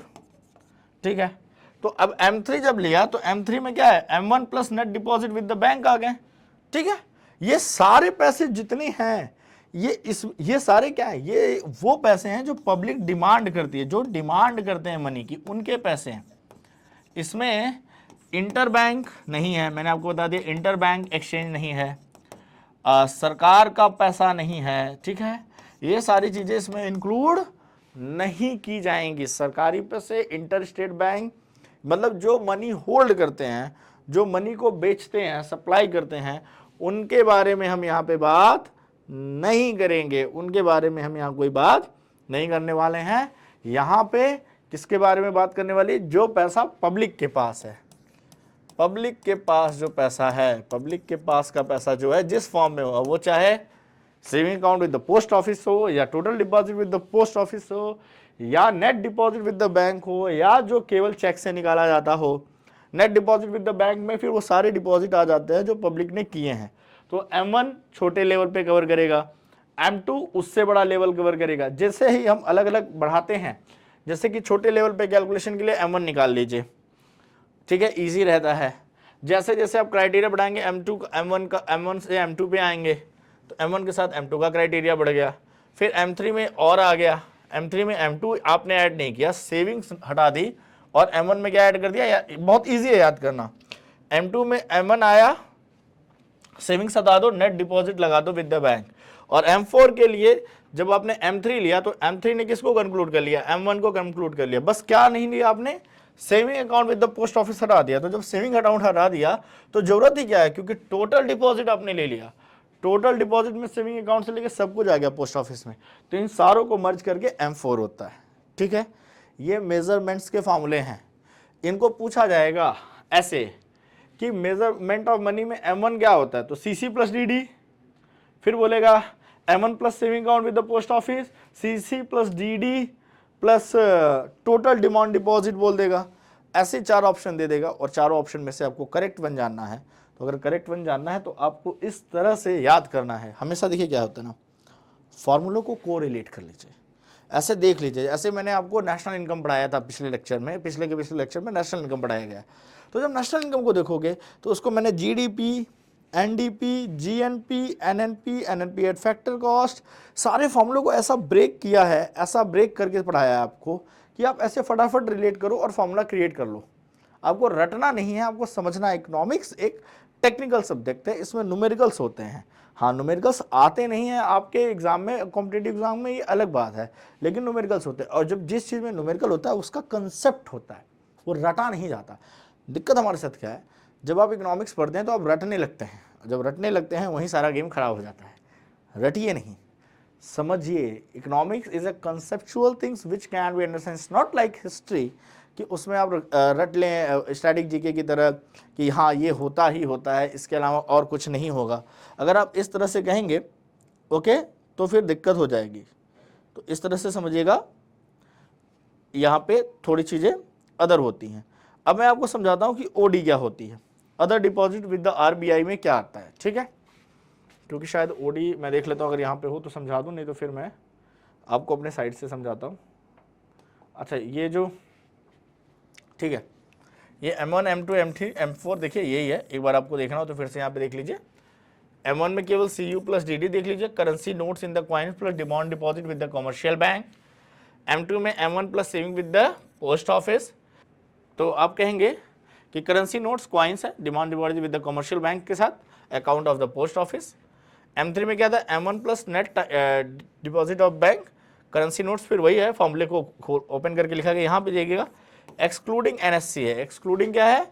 ठीक है। तो अब M3 जब लिया तो M3 में क्या है, M1 plus net deposit with the bank आ गए, ठीक है। ये सारे पैसे जितने हैं ये सारे क्या है, ये वो पैसे हैं जो पब्लिक डिमांड करती है, जो डिमांड करते हैं मनी की, उनके पैसे हैं। इसमें इंटर बैंक नहीं है, मैंने आपको बता दिया इंटर बैंक एक्सचेंज नहीं है, सरकार का पैसा नहीं है, ठीक है। ये सारी चीजें इसमें इंक्लूड नहीं की जाएंगी। सरकारी पैसे, इंटर स्टेट बैंक, मतलब जो मनी होल्ड करते हैं, जो मनी को बेचते हैं, सप्लाई करते हैं, उनके बारे में हम यहाँ पे बात नहीं करेंगे, उनके बारे में हम यहाँ कोई बात नहीं करने वाले हैं। यहाँ पे किसके बारे में बात करने वाली, जो पैसा पब्लिक के पास है, पब्लिक के पास जो पैसा है, पब्लिक के पास का पैसा जो है जिस फॉर्म में हो, वो चाहे saving account with the post office हो, या total deposit with the post office हो, या net deposit with the bank हो, या जो केवल चेक से निकाला जाता हो। Net deposit with the bank में फिर वो सारे डिपॉजिट आ जाते हैं जो पब्लिक ने किए हैं। तो M1 छोटे लेवल पे कवर करेगा, M2 उससे बड़ा लेवल कवर करेगा। जैसे ही हम अलग अलग बढ़ाते हैं, जैसे कि छोटे लेवल पे कैलकुलेशन के लिए M1 निकाल लीजिए, ठीक है, इजी रहता है। जैसे जैसे आप क्राइटेरिया बढ़ाएंगे M1 से M2 पे आएंगे, तो M1 के साथ M2 का क्राइटेरिया बढ़ गया, फिर M3 में और आ गया, M3 में M2 आपने ऐड नहीं किया, सेविंग्स हटा दी और M1 में क्या ऐड कर दिया, बहुत ईजी है याद करना। M2 में M1 आया, सेविंग्स हटा दो, नेट डिपॉजिट लगा दो विद द बैंक। और M4 के लिए जब आपने M3 लिया तो M3 ने किसको कंक्लूड कर लिया, M1 को कंक्लूड कर लिया। बस क्या नहीं लिया आपने, saving account with the post office हटा दिया। तो जब सेविंग अकाउंट हटा दिया तो जरूरत ही क्या है, क्योंकि टोटल डिपॉजिट आपने ले लिया, टोटल डिपॉजिट में सेविंग अकाउंट से लेके सब कुछ आ गया पोस्ट ऑफिस में, तो इन सारों को मर्ज करके M4 होता है, ठीक है। ये मेजरमेंट्स के फॉर्मूले हैं। इनको पूछा जाएगा ऐसे कि मेजरमेंट ऑफ मनी में M1 क्या होता है, तो CC प्लस DD, फिर बोलेगा M1 plus saving account with the post office, CC plus DD plus total demand deposit बोल देगा। ऐसे 4 ऑप्शन दे देगा और चारों ऑप्शन में से आपको करेक्ट वन जानना है। तो अगर करेक्ट वन जानना है तो आपको इस तरह से याद करना है। हमेशा देखिए क्या होता है ना, फॉर्मूलों को कोरिलेट कर लीजिए, ऐसे देख लीजिए। ऐसे मैंने आपको नेशनल इनकम पढ़ाया था पिछले लेक्चर में, पिछले लेक्चर में नेशनल इनकम पढ़ाया गया। तो जब नेशनल इनकम को देखोगे तो उसको मैंने GDP, NDP, GNP, NNP, NNP eight factor cost, सारे फॉर्मूलों को ऐसा ब्रेक किया है, ऐसा ब्रेक करके पढ़ाया है आपको कि आप ऐसे फटाफट रिलेट करो और फॉर्मूला क्रिएट कर लो। आपको रटना नहीं है, आपको समझना। इकोनॉमिक्स एक टेक्निकल सब्जेक्ट है, इसमें न्यूमेरिकल्स होते हैं। हाँ, न्यूमेरिकल्स आते नहीं हैं आपके एग्जाम में, कॉम्पिटिटिव एग्जाम में, ये अलग बात है, लेकिन न्यूमेरिकल्स होते हैं। और जब जिस चीज़ में न्यूमेरिकल होता है उसका कंसेप्ट होता है, वो रटा नहीं जाता। दिक्कत हमारे साथ क्या है, जब आप इकोनॉमिक्स पढ़ते हैं तो आप रटने लगते हैं, जब रटने लगते हैं वहीं सारा गेम खराब हो जाता है। रटिए नहीं, समझिए। Economics is a conceptual things which can be understand, not like history कि उसमें आप रट लें स्टैटिक जीके की तरह कि हाँ ये होता ही होता है, इसके अलावा और कुछ नहीं होगा। अगर आप इस तरह से कहेंगे ओके तो फिर दिक्कत हो जाएगी। तो इस तरह से समझिएगा, यहाँ पे थोड़ी चीज़ें अदर होती हैं। अब मैं आपको समझाता हूँ कि OD क्या होती है, other deposit with the RBI में क्या आता है, ठीक है। क्योंकि शायद OD मैं देख लेता हूँ, अगर यहाँ पे हो तो समझा दूँ, नहीं तो फिर मैं आपको अपने साइड से समझाता हूँ। अच्छा, ये जो ठीक है, ये M1, M2, M3, M4 देखिए यही है। एक बार आपको देखना हो तो फिर से यहाँ पे देख लीजिए। M1 में केवल CU प्लस DD देख लीजिए, currency notes in the coins plus demand deposit with the commercial bank. M2 में M1 plus saving with the post office. तो आप कहेंगे कि करेंसी नोट्स कॉइन्स है, demand deposit with the commercial bank के साथ, account of the post office. M3 में क्या था, M1 plus net deposit of bank, currency notes फिर वही है, फॉर्मूले को ओपन करके लिखा गया, यहाँ पे देखिएगा एक्सक्लूडिंग NSC है। एक्सक्लूडिंग क्या है,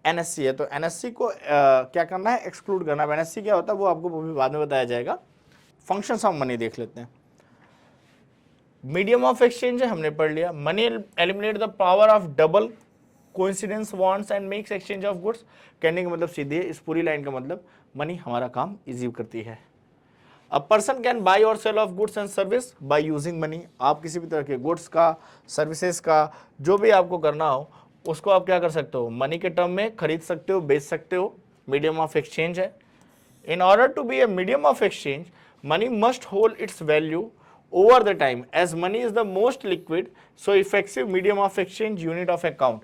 NSC है। तो NSC को क्या करना है, एक्सक्लूड करना है। NSC क्या होता है वो आपको भी बाद में बताया जाएगा। फंक्शंस ऑफ मनी देख लेते हैं। मीडियम ऑफ एक्सचेंज है, हमने पढ़ लिया। Money eliminate the power of double coincidence wants and makes exchange of goods. कहने का मतलब सीधे इस पूरी लाइन का मतलब मनी हमारा काम इजी करती है। अ पर्सन कैन बाई और sell of goods and service by using money. आप किसी भी तरह के गुड्स का, सर्विसेज का, जो भी आपको करना हो उसको आप क्या कर सकते हो, मनी के टर्म में खरीद सकते हो, बेच सकते हो। मीडियम ऑफ एक्सचेंज है। In order to be a medium of exchange, money must hold its value over the time as money is the most liquid so effective medium of exchange unit of account.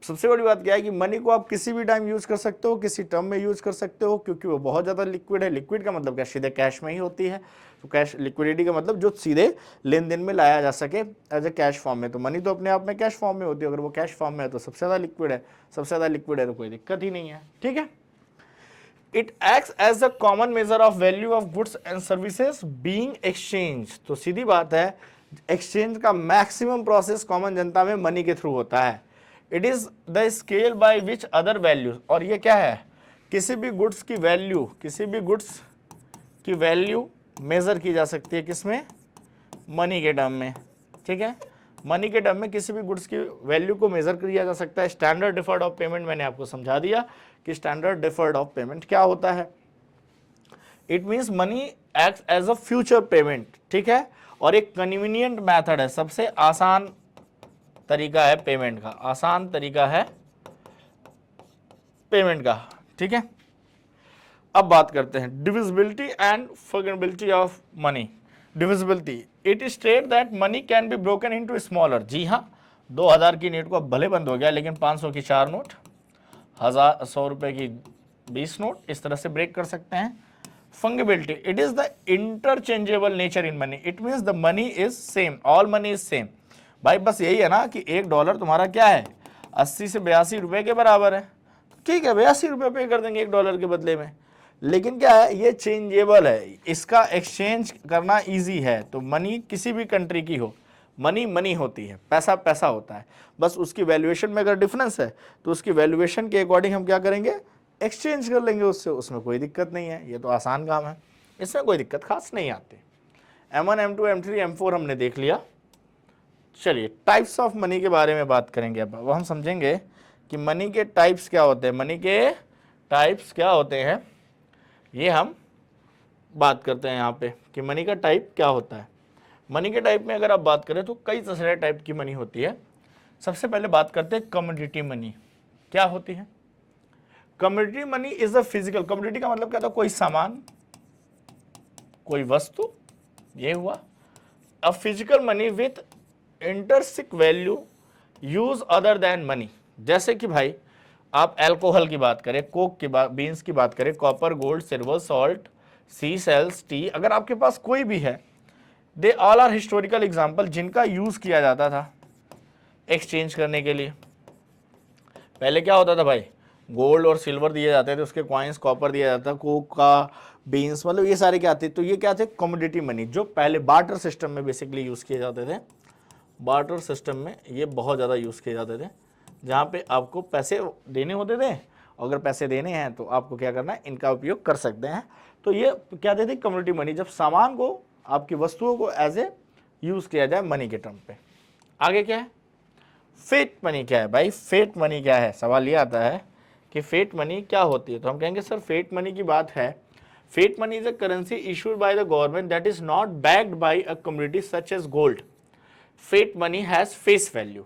सबसे बड़ी बात क्या है कि मनी को आप किसी भी टाइम यूज कर सकते हो, किसी टर्म में यूज कर सकते हो, क्योंकि वो बहुत ज़्यादा लिक्विड है। लिक्विड का मतलब क्या, सीधे कैश में ही होती है। तो कैश, लिक्विडिटी का मतलब जो सीधे लेन देन में लाया जा सके एज ए कैश फॉर्म में। तो मनी तो अपने आप में कैश फॉर्म में होती है, अगर वो कैश फॉर्म में है तो सबसे ज़्यादा लिक्विड है। सबसे ज़्यादा लिक्विड है तो कोई दिक्कत ही नहीं है, ठीक है। It acts as a common measure of value of goods and services being exchange. तो सीधी बात है, एक्सचेंज का मैक्सिमम प्रोसेस कॉमन जनता में मनी के थ्रू होता है। It is the scale by which other values, और ये क्या है, किसी भी गुड्स की वैल्यू, किसी भी गुड्स की वैल्यू मेजर की जा सकती है किसमें, मनी के टर्म में, ठीक है। मनी के टर्म में किसी भी गुड्स की वैल्यू को मेजर किया जा सकता है। स्टैंडर्ड डिफर्ड ऑफ पेमेंट मैंने आपको समझा दिया कि स्टैंडर्ड डिफर्ड ऑफ पेमेंट क्या होता है। It means money acts as a future payment, ठीक है, और एक कन्वीनियंट मेथड है, सबसे आसान तरीका है पेमेंट का, आसान तरीका है पेमेंट का, ठीक है। अब बात करते हैं divisibility and fungibility of money. Divisibility, it state that money can be broken into smaller. जी हाँ, 2000 की नोट को अब भले बंद हो गया, लेकिन 500 की 4 नोट, 100 रुपए की 20 नोट, इस तरह से ब्रेक कर सकते हैं। Fungibility, it is the interchangeable nature in money. It means the money is same, all money is same. भाई बस यही है ना कि $1 तुम्हारा क्या है, 80 से 82 रुपए के बराबर है, ठीक है, 82 रुपये पे कर देंगे $1 के बदले में। लेकिन क्या है, ये चेंजेबल है, इसका एक्सचेंज करना इजी है। तो मनी किसी भी कंट्री की हो, मनी मनी होती है, पैसा पैसा होता है, बस उसकी वैल्यूएशन में अगर डिफरेंस है तो उसकी वैल्यूएशन के अकॉर्डिंग हम क्या करेंगे, एक्सचेंज कर लेंगे उससे, उसमें कोई दिक्कत नहीं है। ये तो आसान काम है, इसमें कोई दिक्कत खास नहीं आती। M1, M2, M3, M4 हमने देख लिया। चलिए टाइप्स ऑफ मनी के बारे में बात करेंगे। अब हम समझेंगे कि मनी के टाइप्स क्या होते हैं, मनी के टाइप्स क्या होते हैं, ये हम बात करते हैं यहाँ पे कि मनी का टाइप क्या होता है। मनी के टाइप में अगर आप बात करें तो कई तरह टाइप की मनी होती है। सबसे पहले बात करते हैं कमोडिटी मनी। क्या होती है commodity money? Is a physical, commodity का मतलब क्या था, कोई सामान, कोई वस्तु, ये हुआ। A physical money with intrinsic value use other than money. जैसे कि भाई आप अल्कोहल की बात करें, कोक की बात, बीन्स की बात करें, copper, gold, silver, salt, sea shells, tea, अगर आपके पास कोई भी है, they all are historical example जिनका यूज किया जाता था एक्सचेंज करने के लिए। पहले क्या होता था भाई, गोल्ड और सिल्वर दिए जाते थे, उसके कॉइन्स, कॉपर दिया जाता था, कोक का, बीन्स, मतलब ये सारे क्या थे, तो ये क्या थे, कमोडिटी मनी, जो पहले बार्टर सिस्टम में बेसिकली यूज किए जाते थे। बार्टर सिस्टम में ये बहुत ज़्यादा यूज़ किए जाते थे, जहाँ पे आपको पैसे देने होते थे, अगर पैसे देने हैं तो आपको क्या करना है, इनका उपयोग कर सकते हैं। तो ये क्या देते हैं, कमोडिटी मनी, जब सामान को, आपकी वस्तुओं को एज ए यूज़ किया जाए मनी के टर्म पे। आगे क्या है, फेट मनी क्या है भाई, फेट मनी क्या है, सवाल ये आता है कि फेट मनी क्या होती है। तो हम कहेंगे सर फेट मनी की बात है, fiat money is a currency issued by the government that is not backed by a commodity such as gold. Fiat money has face value.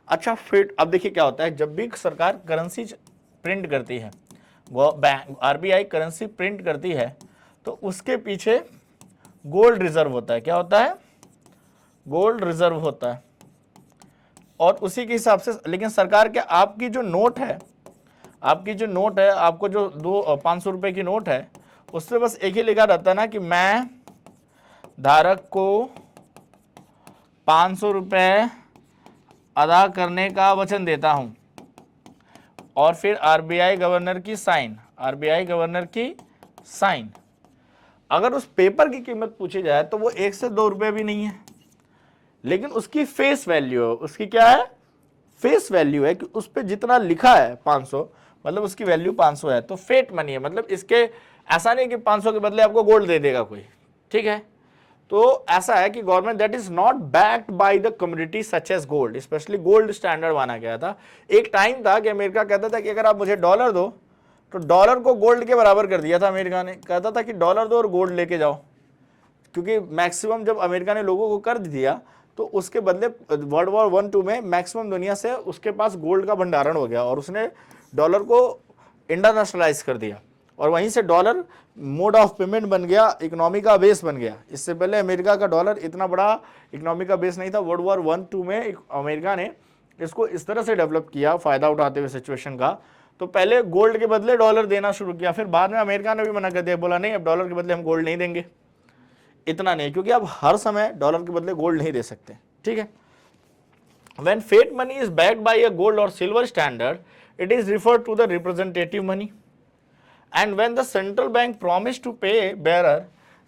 अच्छा फेट, अब देखिए क्या होता है, जब भी सरकार करेंसी प्रिंट करती है, RBI करेंसी प्रिंट करती है, तो उसके पीछे गोल्ड रिजर्व होता है। क्या होता है, गोल्ड रिजर्व होता है, और उसी के हिसाब से, लेकिन सरकार के, आपकी जो नोट है, आपकी जो नोट है, आपको जो 500 रुपए की नोट है, उससे बस एक ही लिखा रहता ना कि मैं धारक को 500 रुपये अदा करने का वचन देता हूं, और फिर आरबीआई गवर्नर की साइन, आरबीआई गवर्नर की साइन। अगर उस पेपर की कीमत पूछी जाए तो वो 1 से 2 रुपये भी नहीं है, लेकिन उसकी फेस वैल्यू है, उसकी क्या है, फेस वैल्यू है कि उस पर जितना लिखा है 500, मतलब उसकी वैल्यू 500 है, तो फेट मनी है। मतलब इसके ऐसा नहीं कि 500 के बदले आपको गोल्ड दे देगा कोई, ठीक है। तो ऐसा है कि government that is not backed by the community such as gold, specially gold standard माना गया था। एक टाइम था कि अमेरिका कहता था कि अगर आप मुझे डॉलर दो, तो डॉलर को गोल्ड के बराबर कर दिया था अमेरिका ने, कहता था कि डॉलर दो और गोल्ड लेके जाओ, क्योंकि मैक्सिमम जब अमेरिका ने लोगों को कर दिया तो उसके बदले वर्ल्ड वॉर 1-2 में मैक्सिमम दुनिया से उसके पास गोल्ड का भंडारण हो गया और उसने डॉलर को इंटरनेशनलाइज कर दिया, और वहीं से डॉलर मोड ऑफ पेमेंट बन गया, इकोनॉमी का बेस बन गया। इससे पहले अमेरिका का डॉलर इतना बड़ा इकोनॉमी का बेस नहीं था। वर्ल्ड वॉर 1-2 में अमेरिका ने इसको इस तरह से डेवलप किया, फ़ायदा उठाते हुए सिचुएशन का। तो पहले गोल्ड के बदले डॉलर देना शुरू किया, फिर बाद में अमेरिका ने भी मना कर दिया, बोला नहीं अब डॉलर के बदले हम गोल्ड नहीं देंगे। इतना नहीं, क्योंकि आप हर समय डॉलर के बदले गोल्ड नहीं दे सकते, ठीक है। When fiat money is backed by a gold or silver standard, it is referred to the representative money. And when the central bank promised to pay bearer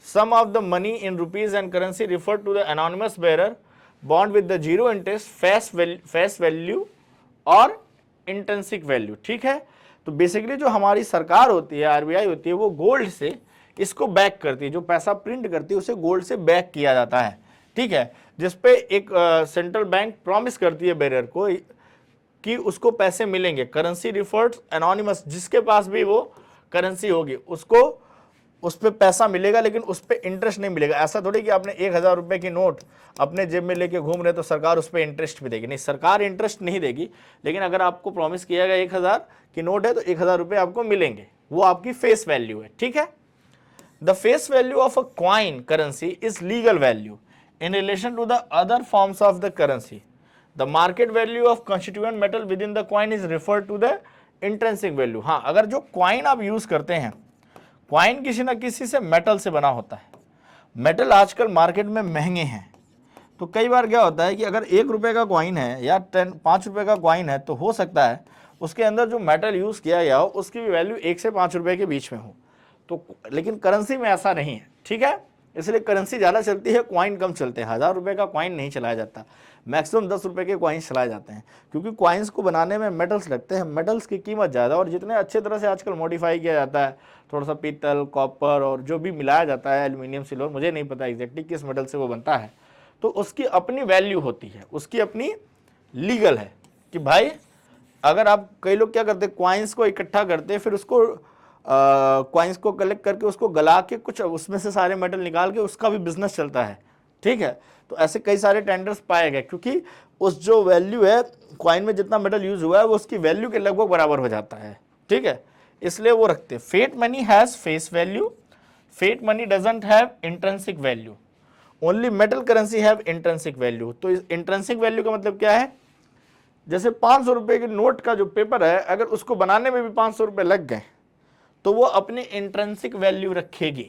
some of the money in rupees and currency referred to the anonymous bearer bond with the zero interest, face value और intrinsic value, ठीक है। तो बेसिकली जो हमारी सरकार होती है, आरबीआई होती है, वो गोल्ड से इसको बैक करती है, जो पैसा प्रिंट करती है उसे गोल्ड से बैक किया जाता है, ठीक है। जिसपे एक सेंट्रल बैंक प्रॉमिस करती है बेरर को कि उसको पैसे मिलेंगे। करेंसी रिफर्ड एनोनिमस, जिसके पास भी वो करेंसी होगी उसको उस पर पैसा मिलेगा, लेकिन उस पर इंटरेस्ट नहीं मिलेगा। ऐसा थोड़ी कि आपने 1000 रुपये की नोट अपने जेब में लेके घूम रहे तो सरकार उस पर इंटरेस्ट भी देगी, नहीं, सरकार इंटरेस्ट नहीं देगी। लेकिन अगर आपको प्रॉमिस किया गया 1000 की नोट है तो 1000 रुपये आपको मिलेंगे, वो आपकी फेस वैल्यू है, ठीक है। The face value of a coin currency is legal value in relation to the other forms of the currency. The market value of constituent metal within the coin is referred to the intrinsic value. हाँ, अगर जो कॉइन आप यूज करते हैं, कॉइन किसी ना किसी से मेटल से बना होता है। मेटल आजकल मार्केट में महंगे हैं, तो कई बार क्या होता है कि अगर 1 रुपये का कॉइन है या 5 रुपये का कॉइन है, तो हो सकता है उसके अंदर जो मेटल यूज किया गया हो उसकी भी वैल्यू 1 से 5 रुपये के बीच में हो। तो लेकिन करेंसी में ऐसा नहीं है, ठीक है। इसलिए करेंसी ज़्यादा चलती है, कॉइन कम चलते हैं। 1000 रुपये का कॉइन नहीं चलाया जाता, मैक्सिमम 10 रुपये के कॉइन्स चलाए जाते हैं, क्योंकि कॉइन्स को बनाने में मेटल्स लगते हैं, मेटल्स की कीमत ज़्यादा, और जितने अच्छे तरह से आजकल मॉडिफाई किया जाता है, थोड़ा सा पीतल, कॉपर और जो भी मिलाया जाता है, एल्यूमिनियम, सिल्वर, मुझे नहीं पता एग्जैक्टली किस मेटल से वो बनता है, तो उसकी अपनी वैल्यू होती है, उसकी अपनी लीगल है कि भाई अगर आप, कई लोग क्या करते हैं, कॉइन्स को इकट्ठा करते हैं, फिर उसको कॉइन्स को कलेक्ट करके उसको गला के कुछ उसमें से सारे मेटल निकाल के उसका भी बिजनेस चलता है, ठीक है। तो ऐसे कई सारे टेंडर्स पाए गए, क्योंकि उस जो वैल्यू है कॉइन में, जितना मेटल यूज हुआ है वो उसकी वैल्यू के लगभग बराबर हो जाता है, ठीक है, इसलिए वो रखते हैं। Fiat money has face value, fiat money doesn't have intrinsic value, only metal currency have intrinsic value. तो इस इंट्रिंसिक वैल्यू का मतलब क्या है, जैसे 500 रुपये के नोट का जो पेपर है, अगर उसको बनाने में भी 500 रुपये लग गए तो वो अपनी इंट्रिंसिक वैल्यू रखेगी,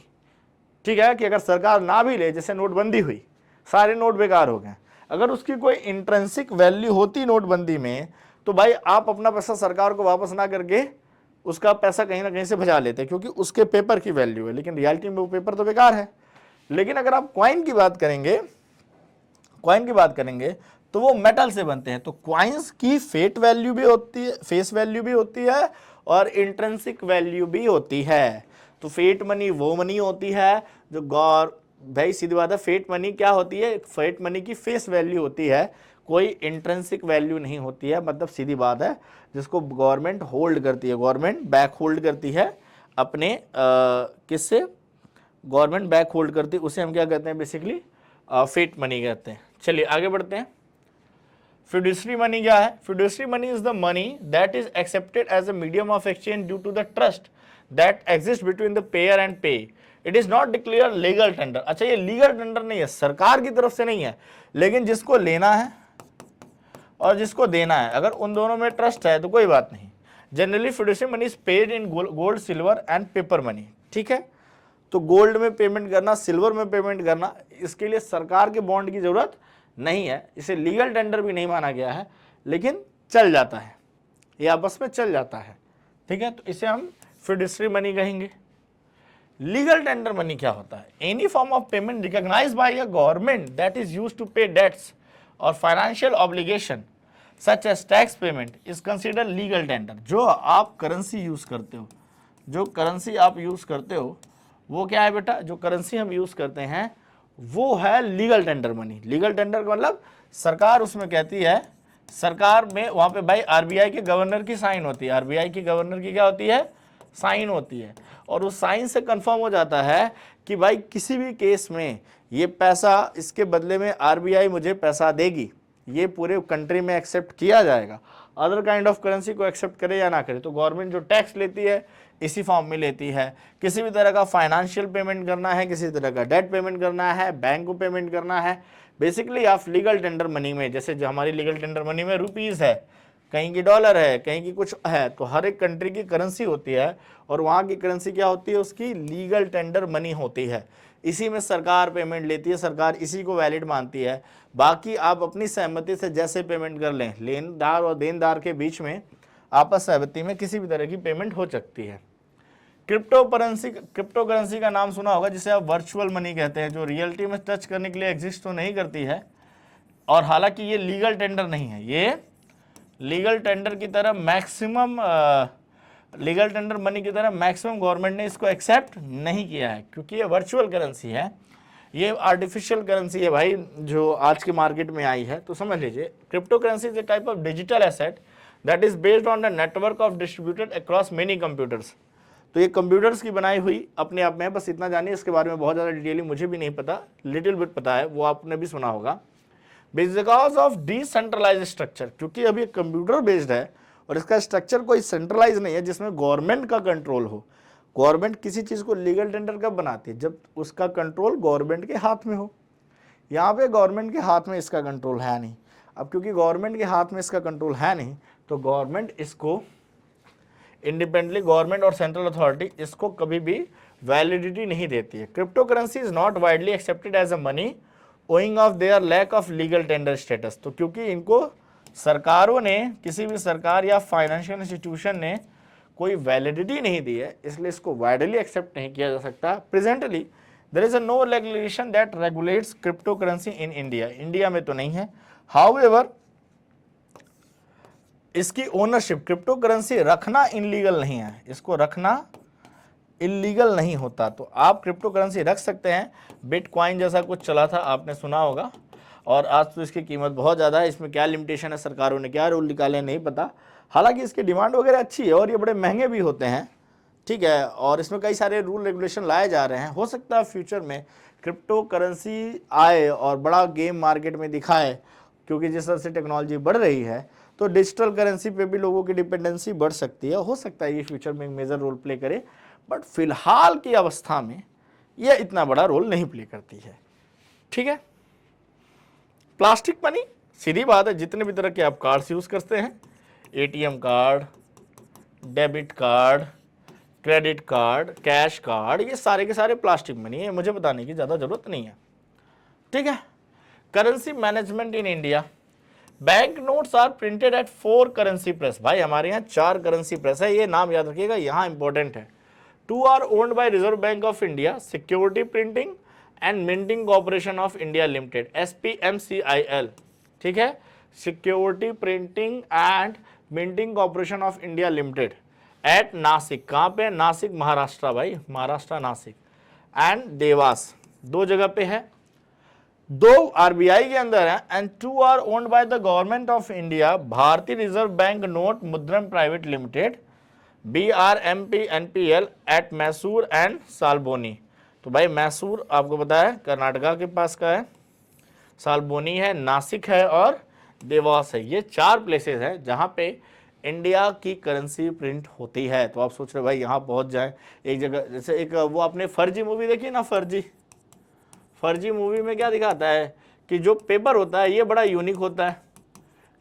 ठीक है। कि अगर सरकार ना भी ले, जैसे नोटबंदी हुई, सारे नोट बेकार हो गए, अगर उसकी कोई इंट्रिंसिक वैल्यू होती नोटबंदी में, तो भाई आप अपना पैसा सरकार को वापस ना करके उसका पैसा कहीं ना कहीं से बचा लेते, क्योंकि उसके पेपर की वैल्यू है, लेकिन रियलिटी में वो पेपर तो बेकार है। लेकिन अगर आप कॉइन की बात करेंगे, कॉइन की बात करेंगे तो वो मेटल से बनते हैं, तो कॉइन्स की फेट वैल्यू भी होती है, फेस वैल्यू भी होती है, और इंट्रिंसिक वैल्यू भी होती है। तो फेट मनी वो मनी होती है जो भाई सीधी बात है, फेट मनी क्या होती है, फेट मनी की फेस वैल्यू होती है, कोई इंट्रिंसिक वैल्यू नहीं होती है। मतलब सीधी बात है, जिसको गवर्नमेंट होल्ड करती है, गवर्नमेंट बैक होल्ड करती है अपने किससे, गवर्नमेंट बैक होल्ड करती है, उसे हम क्या कहते हैं, बेसिकली फेट मनी कहते हैं। चलिए आगे बढ़ते हैं। फिड्यूशरी मनी क्या है? Fiduciary money is the money that is accepted as a medium of exchange due to the trust that exist between the payer and payee. It is not declare legal tender. अच्छा, ये लीगल टेंडर नहीं है, सरकार की तरफ से नहीं है, लेकिन जिसको लेना है और जिसको देना है, अगर उन दोनों में ट्रस्ट है तो कोई बात नहीं। Generally fiduciary money is paid in gold, silver and paper money, ठीक है। तो गोल्ड में पेमेंट करना, सिल्वर में पेमेंट करना, इसके लिए सरकार के बॉन्ड की जरूरत नहीं है। इसे लीगल टेंडर भी नहीं माना गया है, लेकिन चल जाता है, ये आपस में चल जाता है, ठीक है। तो इसे हम फिडुशियरी मनी कहेंगे। लीगल टेंडर मनी क्या होता है? Any form of payment recognised by a government that is used to pay debts और financial obligation such as tax payment is consider legal tender. जो आप करेंसी यूज करते हो, जो करेंसी आप यूज करते हो वो क्या है बेटा? जो करेंसी हम यूज करते हैं वो है legal tender money. Legal tender का मतलब सरकार उसमें कहती है, सरकार में वहां पे भाई आरबीआई के गवर्नर की साइन होती है, आरबीआई की गवर्नर की क्या होती है? साइन होती है। और उस साइन से कंफर्म हो जाता है कि भाई किसी भी केस में ये पैसा, इसके बदले में आरबीआई मुझे पैसा देगी, ये पूरे कंट्री में एक्सेप्ट किया जाएगा। अदर काइंड ऑफ करेंसी को एक्सेप्ट करे या ना करे, तो गवर्नमेंट जो टैक्स लेती है इसी फॉर्म में लेती है। किसी भी तरह का फाइनेंशियल पेमेंट करना है, किसी तरह का डेट पेमेंट करना है, बैंक को पेमेंट करना है, बेसिकली आप लीगल टेंडर मनी में, जैसे जो हमारी लीगल टेंडर मनी में रुपीज़ है, कहीं की डॉलर है, कहीं की कुछ है, तो हर एक कंट्री की करेंसी होती है और वहाँ की करेंसी क्या होती है? उसकी लीगल टेंडर मनी होती है। इसी में सरकार पेमेंट लेती है, सरकार इसी को वैलिड मानती है। बाकी आप अपनी सहमति से जैसे पेमेंट कर लें, लेनदार और देनदार के बीच में आपस सहमति में किसी भी तरह की पेमेंट हो सकती है। क्रिप्टो करेंसी का नाम सुना होगा, जिसे आप वर्चुअल मनी कहते हैं, जो रियलिटी में टच करने के लिए एग्जिस्ट तो नहीं करती है, और हालांकि ये लीगल टेंडर नहीं है। ये लीगल टेंडर की तरह मैक्सिमम लीगल टेंडर मनी की तरह मैक्सिमम गवर्नमेंट ने इसको एक्सेप्ट नहीं किया है, क्योंकि ये वर्चुअल करेंसी है, ये आर्टिफिशियल करेंसी है भाई, जो आज के मार्केट में आई है। तो समझ लीजिए, crypto currency is a type of digital asset that is based on the network of distributed across many computers. तो ये कंप्यूटर्स की बनाई हुई अपने आप में है, बस इतना जानिए, इसके बारे में बहुत ज़्यादा डिटेली मुझे भी नहीं पता, लिटिल बिट पता है, वो आपने भी सुना होगा। बिकॉज ऑफ डिसेंट्रलाइज स्ट्रक्चर, क्योंकि अभी कंप्यूटर बेस्ड है और इसका स्ट्रक्चर कोई सेंट्रलाइज नहीं है जिसमें गवर्नमेंट का कंट्रोल हो। गवर्नमेंट किसी चीज़ को लीगल टेंडर कब बनाती है? जब उसका कंट्रोल गवर्नमेंट के हाथ में हो। यहाँ पे गवर्नमेंट के हाथ में इसका कंट्रोल है नहीं। अब क्योंकि गवर्नमेंट के हाथ में इसका कंट्रोल है नहीं, तो गवर्नमेंट इसको इंडिपेंडेंटली, गवर्नमेंट और सेंट्रल अथॉरिटी इसको कभी भी वैलिडिटी नहीं देती है। Crypto currency is not widely accepted as a money owing of their lack of legal tender status. तो क्योंकि इनको सरकारों ने, किसी भी सरकार या फाइनेंशियल इंस्टीट्यूशन ने कोई वैलिडिटी नहीं दी है, इसलिए इसको वाइडली एक्सेप्ट नहीं किया जा सकता। Presently there is a no regulation that regulates crypto currency in India. India में तो नहीं है। हाउएवर, इसकी ओनरशिप, क्रिप्टो करेंसी रखना इनलीगल नहीं है, इसको रखना इलीगल नहीं होता। तो आप क्रिप्टो करेंसी रख सकते हैं। बिटकॉइन जैसा कुछ चला था, आपने सुना होगा, और आज तो इसकी कीमत बहुत ज़्यादा है। इसमें क्या लिमिटेशन है, सरकारों ने क्या रूल निकाले नहीं पता। हालांकि इसकी डिमांड वगैरह अच्छी है और ये बड़े महंगे भी होते हैं, ठीक है, और इसमें कई सारे रूल रेगुलेशन लाए जा रहे हैं। हो सकता है फ्यूचर में क्रिप्टो करेंसी आए और बड़ा गेम मार्केट में दिखाए, क्योंकि जिस तरह से टेक्नोलॉजी बढ़ रही है तो डिजिटल करेंसी पे भी लोगों की डिपेंडेंसी बढ़ सकती है। हो सकता है ये फ्यूचर में एक मेजर रोल प्ले करे, बट फिलहाल की अवस्था में यह इतना बड़ा रोल नहीं प्ले करती है, ठीक है। प्लास्टिक मनी, सीधी बात है, जितने भी तरह के आप कार्ड्स यूज करते हैं, ATM card, debit card, credit card, cash card, ये सारे के सारे प्लास्टिक मनी है, मुझे बताने की ज़्यादा जरूरत नहीं है, ठीक है। Currency management in India, bank notes are printed at 4 currency press. भाई हमारे यहाँ 4 करेंसी प्रेस है, ये नाम याद रखिएगा, यहाँ इंपॉर्टेंट है। 2 are owned by Reserve bank of India, Security Printing and Minting Corporation of India Limited, SPMCIL, ठीक है, Security Printing and Minting Corporation of India Limited at Nashik. कहाँ पे? नासिक, महाराष्ट्र भाई, महाराष्ट्र नासिक, एंड देवास, 2 जगह पे है। 2 आरबीआई के अंदर है, and 2 are owned by the government of India, Bharatiya Reserve Bank Note Mudran Private Limited, BRMP NPL at Mysore and Salboni. तो भाई मैसूर आपको पता है कर्नाटका के पास का है, सालबोनी है, नासिक है और देवास है। ये 4 प्लेसेस हैं जहाँ पे इंडिया की करेंसी प्रिंट होती है। तो आप सोच रहे भाई यहाँ पहुँच जाए एक जगह, जैसे एक वो आपने फर्जी मूवी देखी ना, फर्जी मूवी में क्या दिखाता है कि जो पेपर होता है ये बड़ा यूनिक होता है,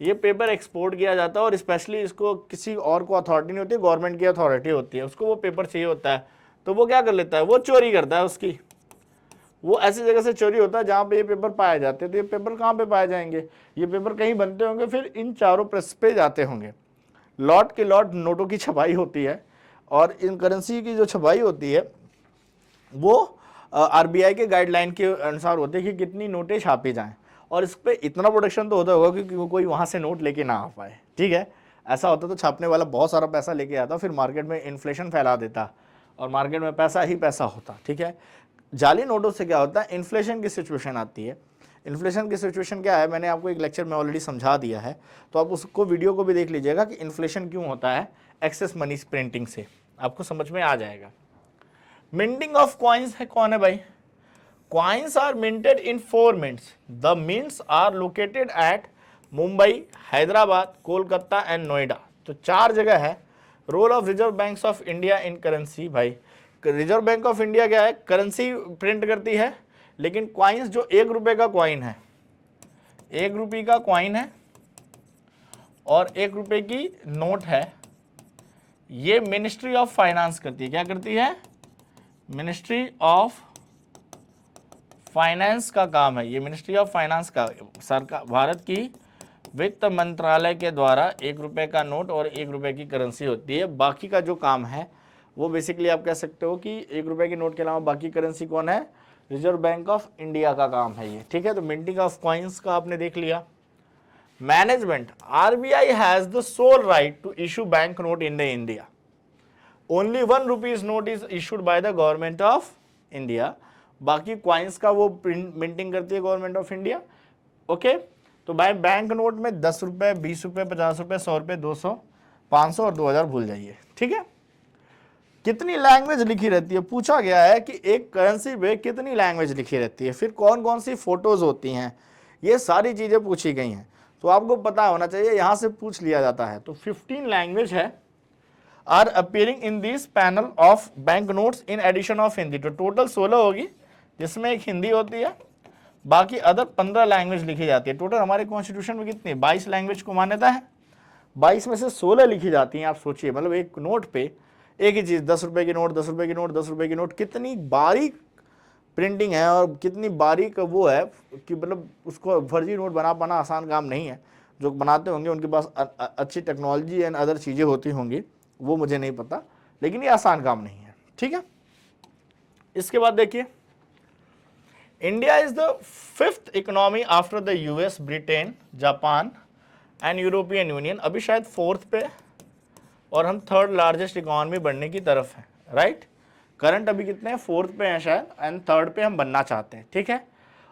ये पेपर एक्सपोर्ट किया जाता है और स्पेशली इसको किसी और को अथॉरिटी नहीं होती, गवर्नमेंट की अथॉरिटी होती है, उसको वो पेपर चाहिए होता है। तो वो क्या कर लेता है, वो चोरी करता है उसकी। वो ऐसी जगह से चोरी होता है जहाँ पे ये पेपर पाए जाते हैं। तो ये पेपर कहाँ पे पाए जाएंगे, ये पेपर कहीं बनते होंगे, फिर इन चारों प्रेस पे जाते होंगे। लॉट के लॉट नोटों की छपाई होती है, और इन करेंसी की जो छपाई होती है वो आरबीआई के गाइडलाइन के अनुसार होते हैं कि कितनी नोटें छापी जाएं, और इस पर इतना प्रोटेक्शन तो होता होगा कि कोई वहाँ से नोट लेके ना आ पाए। ठीक है, ऐसा होता तो छापने वाला बहुत सारा पैसा लेके आता, फिर मार्केट में इन्फ्लेशन फैला देता और मार्केट में पैसा ही पैसा होता। ठीक है, जाली नोटों से क्या होता है, इन्फ्लेशन की सिचुएशन आती है। इन्फ्लेशन की सिचुएशन क्या है, मैंने आपको एक लेक्चर में ऑलरेडी समझा दिया है, तो आप उसको वीडियो को भी देख लीजिएगा कि इन्फ्लेशन क्यों होता है एक्सेस मनी प्रिंटिंग से, आपको समझ में आ जाएगा। मिंटिंग ऑफ कॉइन्स है कौन है भाई, coins are minted in 4 mints. The mints are located at Mumbai, Hyderabad, Kolkata and Noida. तो 4 जगह है। Role of Reserve Banks of India in currency, भाई रिजर्व बैंक ऑफ इंडिया क्या है, करेंसी प्रिंट करती है, लेकिन कॉइन्स जो 1 रुपए का कॉइन है, 1 रुपये का कॉइन है और 1 रुपए की नोट है, ये मिनिस्ट्री ऑफ फाइनेंस करती है। क्या करती है, मिनिस्ट्री ऑफ फाइनेंस का काम है। ये मिनिस्ट्री ऑफ फाइनेंस का, सरकार भारत की वित्त मंत्रालय के द्वारा 1 रुपए का नोट और 1 रुपए की करेंसी होती है। बाकी का जो काम है वो बेसिकली आप कह सकते हो कि 1 रुपए की नोट के अलावा बाकी करेंसी कौन है, रिजर्व बैंक ऑफ इंडिया का काम है ये। ठीक है, तो मिंटिंग ऑफ कॉइन्स का आपने देख लिया। Management, RBI has the sole right to issue bank note in the India. Only 1 rupees note is issued by the government of India. बाकी कॉइन्स का वो मिंटिंग करती है गवर्नमेंट ऑफ इंडिया। ओके, तो भाई बैंक नोट में 10 रुपए, 20 रुपए, 50 रुपए, 100 रुपए, 200, 500 और 2000 भूल जाइए। ठीक है, कितनी लैंग्वेज लिखी रहती है, पूछा गया है कि एक करेंसी पे कितनी लैंग्वेज लिखी रहती है, फिर कौन कौन सी फोटोज होती हैं, ये सारी चीजें पूछी गई हैं। तो आपको पता होना चाहिए, यहां से पूछ लिया जाता है। तो 15 लैंग्वेज है are appearing in this panel of bank notes in addition of Hindi. तो टोटल 16 होगी, जिसमें एक हिंदी होती है, बाकी अदर 15 लैंग्वेज लिखी जाती है। टोटल हमारे कॉन्स्टिट्यूशन में कितनी, 22 लैंग्वेज को मान्यता है। 22 में से 16 लिखी जाती हैं। आप सोचिए, मतलब एक नोट पे एक ही चीज़, 10 रुपए की नोट, 10 रुपए की नोट, 10 रुपए की नोट, कितनी बारीक प्रिंटिंग है और कितनी बारीक वो है कि मतलब उसको फर्जी नोट बना पाना आसान काम नहीं है। जो बनाते होंगे उनके पास अच्छी टेक्नोलॉजी एंड अदर चीज़ें होती होंगी, वो मुझे नहीं पता, लेकिन ये आसान काम नहीं है। ठीक है, इसके बाद देखिए, India is the 5th economy after the US, Britain, Japan and European union. अभी शायद 4th पे और हम 3rd लार्जेस्ट इकोनॉमी बनने की तरफ है, राइट। करंट अभी कितने हैं, 4th पे हैं शायद, एंड 3rd पे हम बनना चाहते हैं। ठीक है,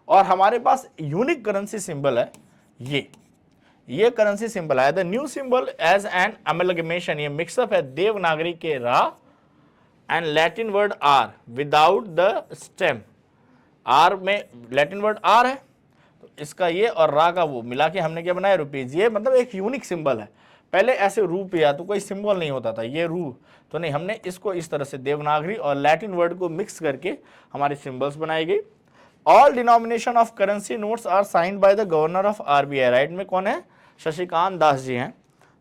और हमारे पास यूनिक करेंसी सिंबल है, ये करेंसी सिंबल है। The new symbol as an amalgamation, ये मिक्सअप है देवनागरी के रा and Latin word R without the stem. R में लैटिन वर्ड आर है, तो इसका ये और रा का वो मिला के हमने क्या बनाया, रुपीज। ये मतलब एक यूनिक सिंबल है। पहले ऐसे रुपया तो कोई सिंबल नहीं होता था, ये रू तो नहीं, हमने इसको इस तरह से देवनागरी और लैटिन वर्ड को मिक्स करके हमारी सिंबल्स बनाई गई। All denomination of currency notes are signed by the governor of RBI. Right में कौन है, शशिकांत दास जी हैं।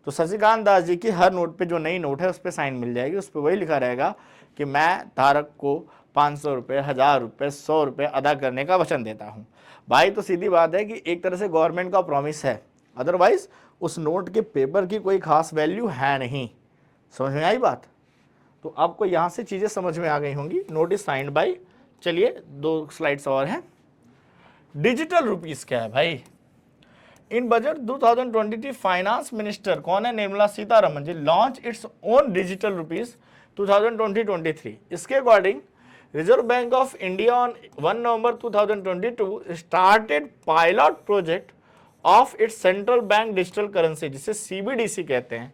तो शशिकांत दास जी की हर नोट पे जो नई नोट है उस पर साइन मिल जाएगी। उस पर वही लिखा रहेगा कि मैं धारक को 500 रुपये, 1000 रुपये, 100 रुपये अदा करने का वचन देता हूँ। भाई तो सीधी बात है कि एक तरह से गवर्नमेंट का प्रॉमिस है, अदरवाइज उस नोट के पेपर की कोई खास वैल्यू है नहीं। समझ में आई बात। तो आपको यहाँ से चीज़ें समझ में आ गई होंगी। Note is signed by. चलिए 2 स्लाइड्स और हैं। डिजिटल रुपीस क्या है भाई, इन बजट 2023 फाइनेंस मिनिस्टर कौन है, Nirmala Sitharaman ji, launch its own digital rupees 2020-23। इसके according reserve bank of India on 1 November 2022 started pilot project of its central bank digital currency, जिसे सीबीडीसी कहते हैं,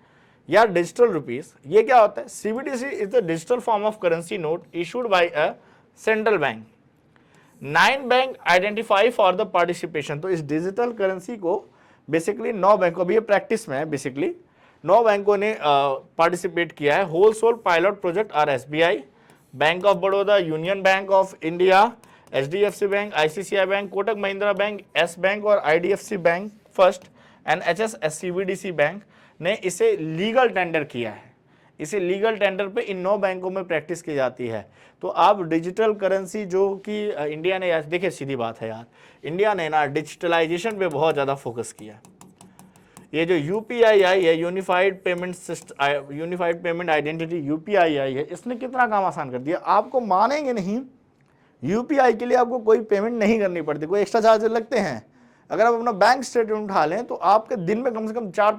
या डिजिटल रुपीस। ये क्या होता है, CBDC is the digital form of currency note issued by a central bank. 9 bank identify for the participation. तो इस डिजिटल करेंसी को बेसिकली 9 बैंकों, अभी ये प्रैक्टिस में है, बेसिकली 9 बैंकों ने पार्टिसिपेट किया है। Whole sole pilot project are SBI, bank of Baroda, union bank of India, HDFC bank, ICICI bank, Kotak Mahindra bank, yes bank और IDFC bank first and HSBC bank ने इसे लीगल टेंडर किया है। इसे लीगल टेंडर पे इन 9 बैंकों में प्रैक्टिस की जाती है। तो आप डिजिटल करेंसी जो कि इंडिया ने, देखिए सीधी बात है यार, इंडिया ने ना डिजिटलाइजेशन पे बहुत ज़्यादा फोकस किया। ये जो यूपीआई आई है, unified payment system, unified payment identity, UPI I है, इसने कितना काम आसान कर दिया। आपको मानेंगे नहीं, यूपीआई के लिए आपको कोई पेमेंट नहीं करनी पड़ती, कोई एक्स्ट्रा चार्ज लगते हैं। अगर आप अपना बैंक स्टेटमेंट उठा लें तो आपके दिन में कम से कम 4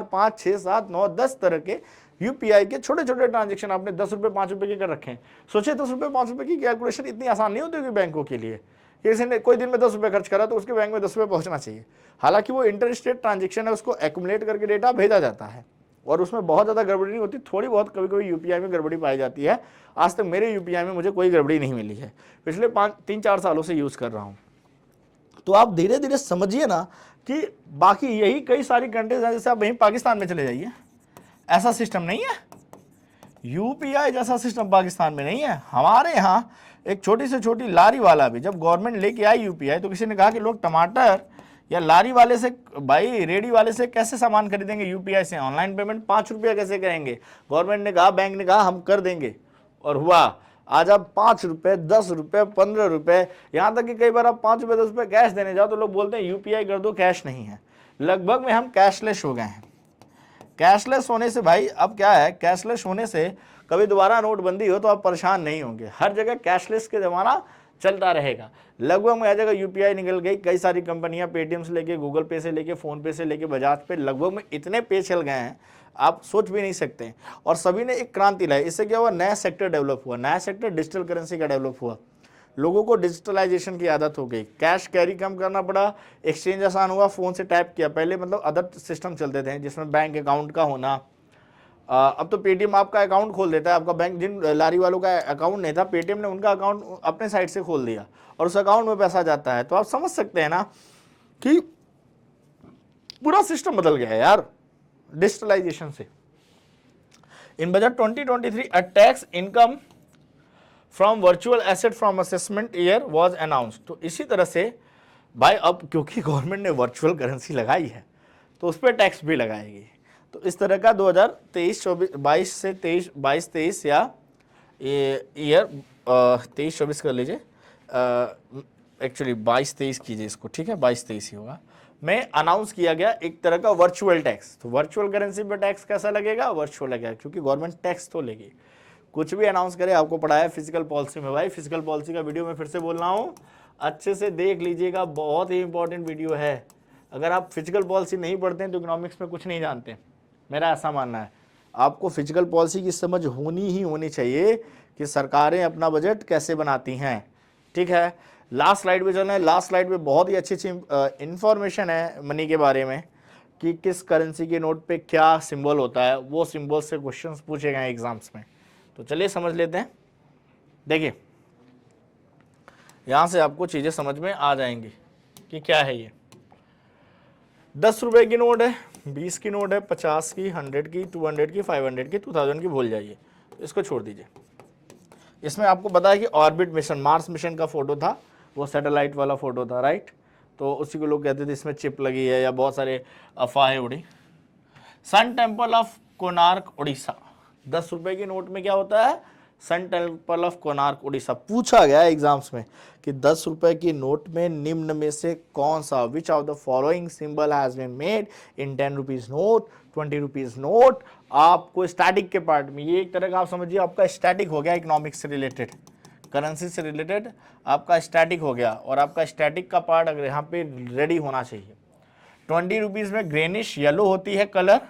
5 6 7 9 10 तरह के यूपीआई के छोटे छोटे ट्रांजेक्शन आपने 10 रुपये 5 रुपये के कर रखे हैं। सोचिए 10 रुपये 5 रुपये की कैलकुलेशन इतनी आसान नहीं होती होगी बैंकों के लिए। किसी ने कोई दिन में 10 रुपये खर्च करा तो उसके बैंक में 10 रुपये पहुंचना चाहिए। हालांकि वो इंटर स्टेट ट्रांजेक्शन है, उसको एक्यूमुलेट करके डेटा भेजा जाता है और उसमें बहुत ज़्यादा गड़बड़ी नहीं होती, थोड़ी बहुत कभी कभी यूपीआई में गड़बड़ी पाई जाती है। आज तक मेरे यूपीआई में मुझे कोई गड़बड़ी नहीं मिली है, पिछले 3-4 सालों से यूज़ कर रहा हूँ। तो आप धीरे धीरे समझिए ना कि बाकी यही कई सारी कंट्रीज हैं, जैसे आप वहीं पाकिस्तान में चले जाइए, ऐसा सिस्टम नहीं है। यूपीआई जैसा सिस्टम पाकिस्तान में नहीं है। हमारे यहाँ एक छोटी से छोटी लारी वाला भी, जब गवर्नमेंट लेके आई यूपीआई, तो किसी ने कहा कि लोग टमाटर या लारी वाले से, भाई रेडी वाले से कैसे सामान खरीदेंगे यूपीआई से, ऑनलाइन पेमेंट 5 रुपया कैसे करेंगे। गवर्नमेंट ने कहा, बैंक ने कहा हम कर देंगे, और हुआ। आज आप 5 रुपये 10 रुपये 15 रुपये, यहाँ तक कि कई बार आप 5 रुपये 10 रुपये कैश देने जाओ तो लोग बोलते हैं यूपीआई कर दो, कैश नहीं है। लगभग में हम कैशलेस हो गए हैं। कैशलेस होने से भाई अब क्या है, कैशलेस होने से कभी दोबारा नोटबंदी हो तो आप परेशान नहीं होंगे, हर जगह कैशलेस के ज़माना चलता रहेगा। लगभग में हर जगह यूपीआई निकल गई, कई सारी कंपनियां पेटीएम से लेके, गूगल पे से लेके, फ़ोन पे से लेके, बजाज पे, लगभग में इतने पे चल गए हैं आप सोच भी नहीं सकते। और सभी ने एक क्रांति लाई। इससे क्या हुआ, नया सेक्टर डेवलप हुआ, नया सेक्टर डिजिटल करेंसी का डेवलप हुआ। लोगों को डिजिटलाइजेशन की आदत हो गई, कैश कैरी कम करना पड़ा, एक्सचेंज आसान हुआ, फ़ोन से टैप किया। पहले मतलब अदर सिस्टम चलते थे जिसमें बैंक अकाउंट का होना। अब तो पेटीएम आपका अकाउंट खोल देता है। आपका बैंक, जिन लारी वालों का अकाउंट नहीं था, पेटीएम ने उनका अकाउंट अपने साइड से खोल दिया और उस अकाउंट में पैसा जाता है। तो आप समझ सकते हैं ना कि पूरा सिस्टम बदल गया है यार डिजिटलाइजेशन से। In budget 2023 a tax income from virtual asset from assessment year was announced. तो इसी तरह से भाई अब क्योंकि गवर्नमेंट ने वर्चुअल करेंसी लगाई है तो उस पर टैक्स भी लगाएगी। तो इस तरह का 2023-24 या ईयर 23-24 कर लीजिए, एक्चुअली 22-23 कीजिए इसको, ठीक है, 22-23 ही होगा, में अनाउंस किया गया एक तरह का वर्चुअल टैक्स। तो वर्चुअल करेंसी पे टैक्स कैसा लगेगा, वर्चुअल लगेगा, क्योंकि गवर्नमेंट टैक्स तो लेगी। कुछ भी अनाउंस करे, आपको पढ़ा है फिजिकल पॉलिसी में, भाई फिजिकल पॉलिसी का वीडियो मैं फिर से बोल रहा हूँ, अच्छे से देख लीजिएगा, बहुत ही इंपॉर्टेंट वीडियो है। अगर आप फिजिकल पॉलिसी नहीं पढ़ते हैं तो इकोनॉमिक्स में कुछ नहीं जानते, मेरा ऐसा मानना है। आपको फिजिकल पॉलिसी की समझ होनी ही होनी चाहिए कि सरकारें अपना बजट कैसे बनाती हैं, ठीक है। लास्ट स्लाइड पे चलना है। लास्ट स्लाइड पे बहुत ही अच्छी इंफॉर्मेशन है मनी के बारे में कि किस करेंसी के नोट पे क्या सिंबल होता है, वो सिंबल से क्वेश्चंस पूछे गए एग्जाम्स में। तो चलिए समझ लेते हैं। देखिए यहाँ से आपको चीज़ें समझ में आ जाएंगी कि क्या है ये। 10 रुपये की नोट है, 20 की नोट है, 50 की, 100 की, 200 की, 500 की, 2000 की भूल जाइए, इसको छोड़ दीजिए। इसमें आपको पता है कि ऑर्बिट मिशन, मार्स मिशन का फोटो था, वो सैटेलाइट वाला फोटो था, राइट। तो उसी को लोग कहते थे इसमें चिप लगी है, या बहुत सारे अफवाहें उड़ी। Sun temple of Konark Orissa, 10 रुपये की नोट में क्या होता है, sun temple of Konark Orissa. पूछा गया एग्जाम्स में कि 10 रुपये की नोट में निम्न में से कौन सा, which of the following symbol has been made in 10 rupees note, 20 rupees note. आपको स्टैटिक के पार्ट में, ये एक तरह का आप समझिए आपका स्टैटिक हो गया, इकोनॉमिक्स से रिलेटेड, करेंसी से रिलेटेड आपका स्टैटिक हो गया। और आपका स्टैटिक का पार्ट अगर यहाँ पे रेडी होना चाहिए। 20 रुपीज़ में ग्रेनिश येलो होती है कलर,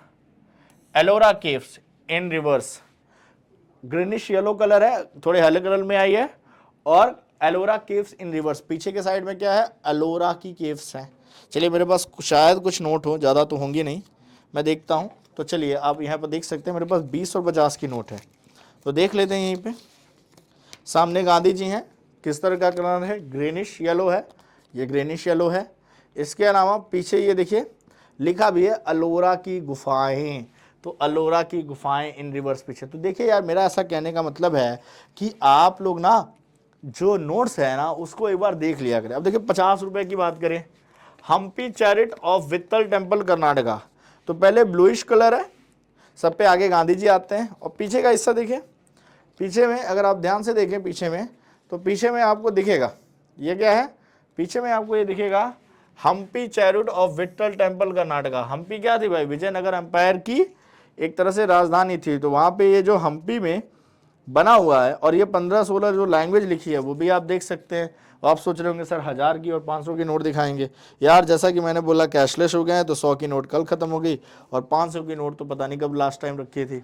एलोरा केव्स इन रिवर्स, ग्रीनिश येलो कलर है, थोड़े हल्के कलर में आई है, और एलोरा केव्स इन रिवर्स। पीछे के साइड में क्या है, एलोरा की केव्स हैं। चलिए मेरे पास शायद कुछ नोट हो, ज़्यादा तो होंगी नहीं, मैं देखता हूँ। तो चलिए आप यहाँ पर देख सकते हैं, मेरे पास 20 और 50 की नोट है, तो देख लेते हैं। यहीं पे सामने गांधी जी हैं, किस तरह का कलर है, ग्रीनिश येलो है, ये ग्रीनिश येलो है। इसके अलावा पीछे ये देखिए लिखा भी है अलोरा की गुफाएं, तो अलोरा की गुफाएं इन रिवर्स पीछे। तो देखिए यार, मेरा ऐसा कहने का मतलब है कि आप लोग ना जो नोट्स है ना उसको एक बार देख लिया करें। अब देखिए 50 रुपये की बात करें, Hampi chariot of Vitthala temple Karnataka, तो पहले ब्लूइश कलर है, सब पे आगे गांधी जी आते हैं। और पीछे का हिस्सा देखिए, पीछे में अगर आप ध्यान से देखें पीछे में, तो पीछे में आपको दिखेगा ये क्या है, पीछे में आपको ये दिखेगा Hampi chariot of Vitthala temple Karnataka. Hampi क्या थी भाई, विजयनगर एम्पायर की एक तरह से राजधानी थी। तो वहाँ पे ये जो हम्पी में बना हुआ है, और ये 15-16 जो लैंग्वेज लिखी है वो भी आप देख सकते हैं। आप सोच रहे होंगे सर 1000 की और 500 की नोट दिखाएंगे। यार जैसा कि मैंने बोला कैशलेस हो गए हैं, तो 100 की नोट कल ख़त्म हो गई, और 500 की नोट तो पता नहीं कब लास्ट टाइम रखी थी।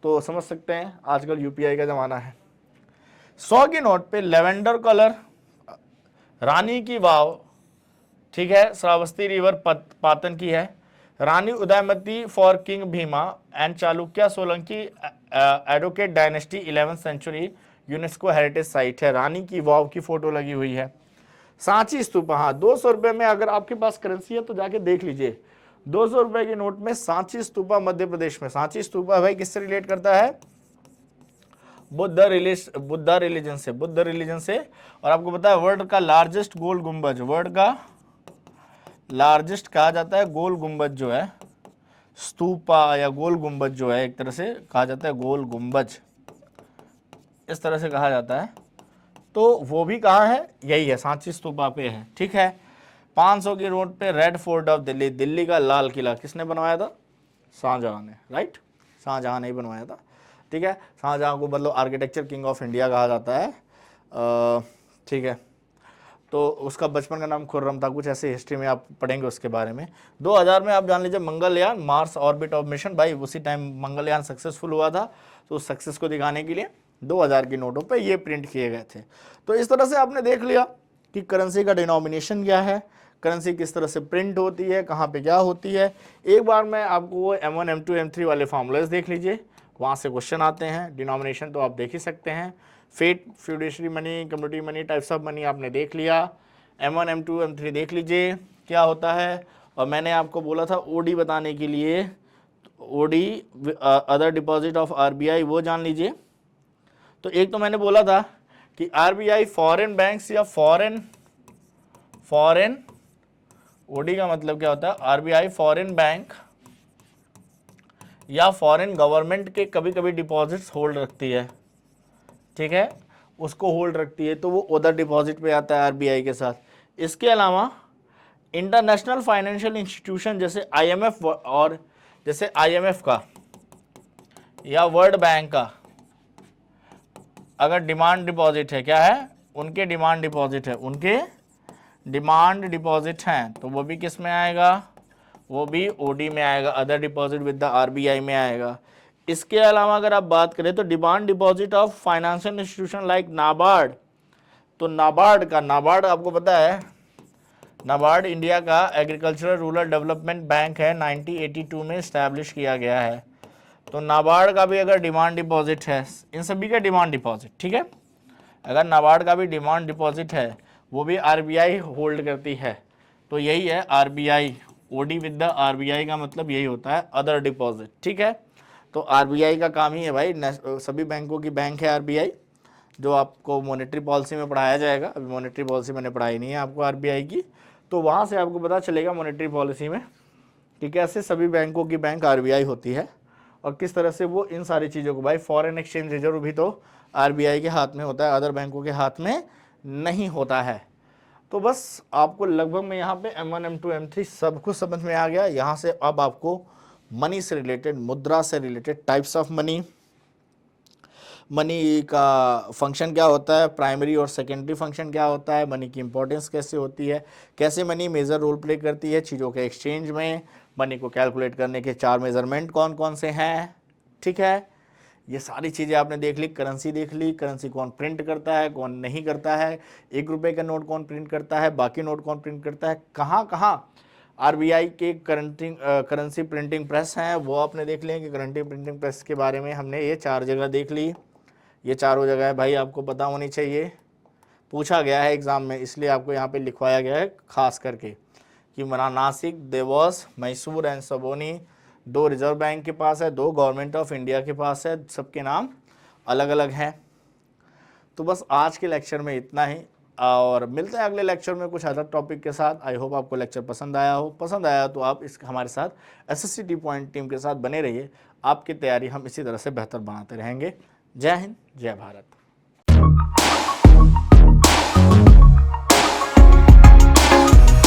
तो समझ सकते हैं आजकल यूपीआई का ज़माना है। 100 की नोट पे लेवेंडर कलर, रानी की वाव, ठीक है, श्रावस्ती रिवर पातन की है, Rani Udayamati for king Bhima and Chalukya Solanki advocate dynasty 11th century, UNESCO heritage site है। रानी की वाव की फोटो लगी हुई है। सांची स्तूपा, हाँ 200 रुपये में अगर आपके पास करेंसी है तो जाके देख लीजिए, 200 रुपये के नोट में सांची स्तूपा मध्य प्रदेश में। सांची स्तूपा भाई किससे रिलेट करता है, बुद्ध रिलीजन से। और आपको पता है वर्ल्ड का लार्जेस्ट गोल गुंबज, वर्ल्ड का लार्जेस्ट कहा जाता है गोल गुंबज जो है, स्तूपा या गोल गुंबज जो है, एक तरह से कहा जाता है गोल गुंबज, इस तरह से कहा जाता है। तो वो भी कहाँ है, यही है सांची स्तूपा पे है, ठीक है। 500 की नोट पे red fort of Delhi, Delhi का लाल किला किसने बनवाया था, शाहजहां ने, राइट, शाहजहां ने ही बनवाया था, ठीक है। शाहजहां को मतलब आर्किटेक्चर किंग ऑफ इंडिया कहा जाता है, ठीक है। तो उसका बचपन का नाम खुर्रम था, कुछ ऐसे हिस्ट्री में आप पढ़ेंगे उसके बारे में। 2000 में आप जान लीजिए Mangalyaan, Mars orbit of mission, भाई उसी टाइम मंगलयान सक्सेसफुल हुआ था, तो उस सक्सेस को दिखाने के लिए 2000 की नोटों पे ये प्रिंट किए गए थे। तो इस तरह से आपने देख लिया कि करेंसी का डिनोमिनेशन क्या है, करेंसी किस तरह से प्रिंट होती है, कहाँ पे क्या होती है। एक बार मैं आपको M1 M2 M3 वाले फार्मूलाज देख लीजिए, वहाँ से क्वेश्चन आते हैं। डिनोमिनेशन तो आप देख ही सकते हैं, fiat, fiduciary money, community money, types of money आपने देख लिया। M1 M2 M3 देख लीजिए क्या होता है। और मैंने आपको बोला था ओडी बताने के लिए, OD other deposit of RBI वो जान लीजिए। तो एक तो मैंने बोला था कि RBI फॉरेन बैंक्स या फॉरेन ओडी का मतलब क्या होता है, RBI फॉरेन बैंक या फॉरेन गवर्नमेंट के कभी कभी डिपॉजिट्स होल्ड रखती है, ठीक है, उसको होल्ड रखती है, तो वो उधर डिपॉजिट पे आता है RBI के साथ। इसके अलावा इंटरनेशनल फाइनेंशियल इंस्टीट्यूशन जैसे IMF और जैसे IMF का या वर्ल्ड बैंक का अगर डिमांड डिपॉजिट है, क्या है, उनके डिमांड डिपॉजिट है, उनके डिमांड डिपॉजिट हैं, तो वो भी किस में आएगा, वो भी ओडी में आएगा, other deposit with the RBI में आएगा। इसके अलावा अगर आप बात करें तो demand deposit of financial institution like NABARD, तो नाबार्ड आपको पता है, नाबार्ड इंडिया का एग्रीकल्चरल रूरल डेवलपमेंट बैंक है, 1982 में इस्टेब्लिश किया गया है। तो नाबार्ड का भी अगर डिमांड डिपॉजिट है, इन सभी का डिमांड डिपॉजिट, ठीक है, अगर नाबार्ड का भी डिमांड डिपॉजिट है वो भी RBI होल्ड करती है। तो यही है RBI, OD with the RBI का मतलब यही होता है अदर डिपॉजिट, ठीक है। तो RBI का काम ही है भाई, सभी बैंकों की बैंक है RBI, जो आपको मॉनेटरी पॉलिसी में पढ़ाया जाएगा। अभी मॉनेटरी पॉलिसी मैंने पढ़ाई नहीं है आपको RBI की, तो वहाँ से आपको पता चलेगा मॉनेटरी पॉलिसी में कि कैसे सभी बैंकों की बैंक RBI होती है और किस तरह से वो इन सारी चीज़ों को, भाई फॉरेन एक्सचेंज रिजर्व भी तो RBI के हाथ में होता है, अदर बैंकों के हाथ में नहीं होता है। तो बस आपको लगभग में यहाँ पे M1 M2 M3 सब कुछ समझ में आ गया। यहाँ से अब आपको मनी से रिलेटेड, मुद्रा से related, types of money, money का फंक्शन क्या होता है, प्राइमरी और सेकेंडरी फंक्शन क्या होता है, मनी की इंपॉर्टेंस कैसे होती है, कैसे मनी मेजर रोल प्ले करती है चीज़ों के एक्सचेंज में, मनी को कैलकुलेट करने के 4 मेजरमेंट कौन कौन से हैं, ठीक है, ये सारी चीज़ें आपने देख ली। करेंसी देख ली, करेंसी कौन प्रिंट करता है कौन नहीं करता है, 1 रुपये का नोट कौन प्रिंट करता है, बाकी नोट कौन प्रिंट करता है, कहाँ कहाँ RBI के करेंसी प्रिंटिंग प्रेस हैं वो आपने देख लिया कि करेंसी प्रिंटिंग प्रेस के बारे में हमने ये 4 जगह देख ली। ये चारों जगह भाई आपको पता होनी चाहिए, पूछा गया है एग्ज़ाम में, इसलिए आपको यहाँ पे लिखवाया गया है खास करके कि Nashik, Dewas, Mysore and Salboni 2 reserve bank के पास है, 2 गवर्नमेंट ऑफ इंडिया के पास है, सबके नाम अलग अलग हैं। तो बस आज के लेक्चर में इतना ही। और मिलते हैं अगले लेक्चर में कुछ अदर टॉपिक के साथ। आई होप आपको लेक्चर पसंद आया हो। पसंद आया तो आप इस हमारे साथ एसएससी टी पॉइंट टीम के साथ बने रहिए। आपकी तैयारी हम इसी तरह से बेहतर बनाते रहेंगे। जय हिंद, जय भारत।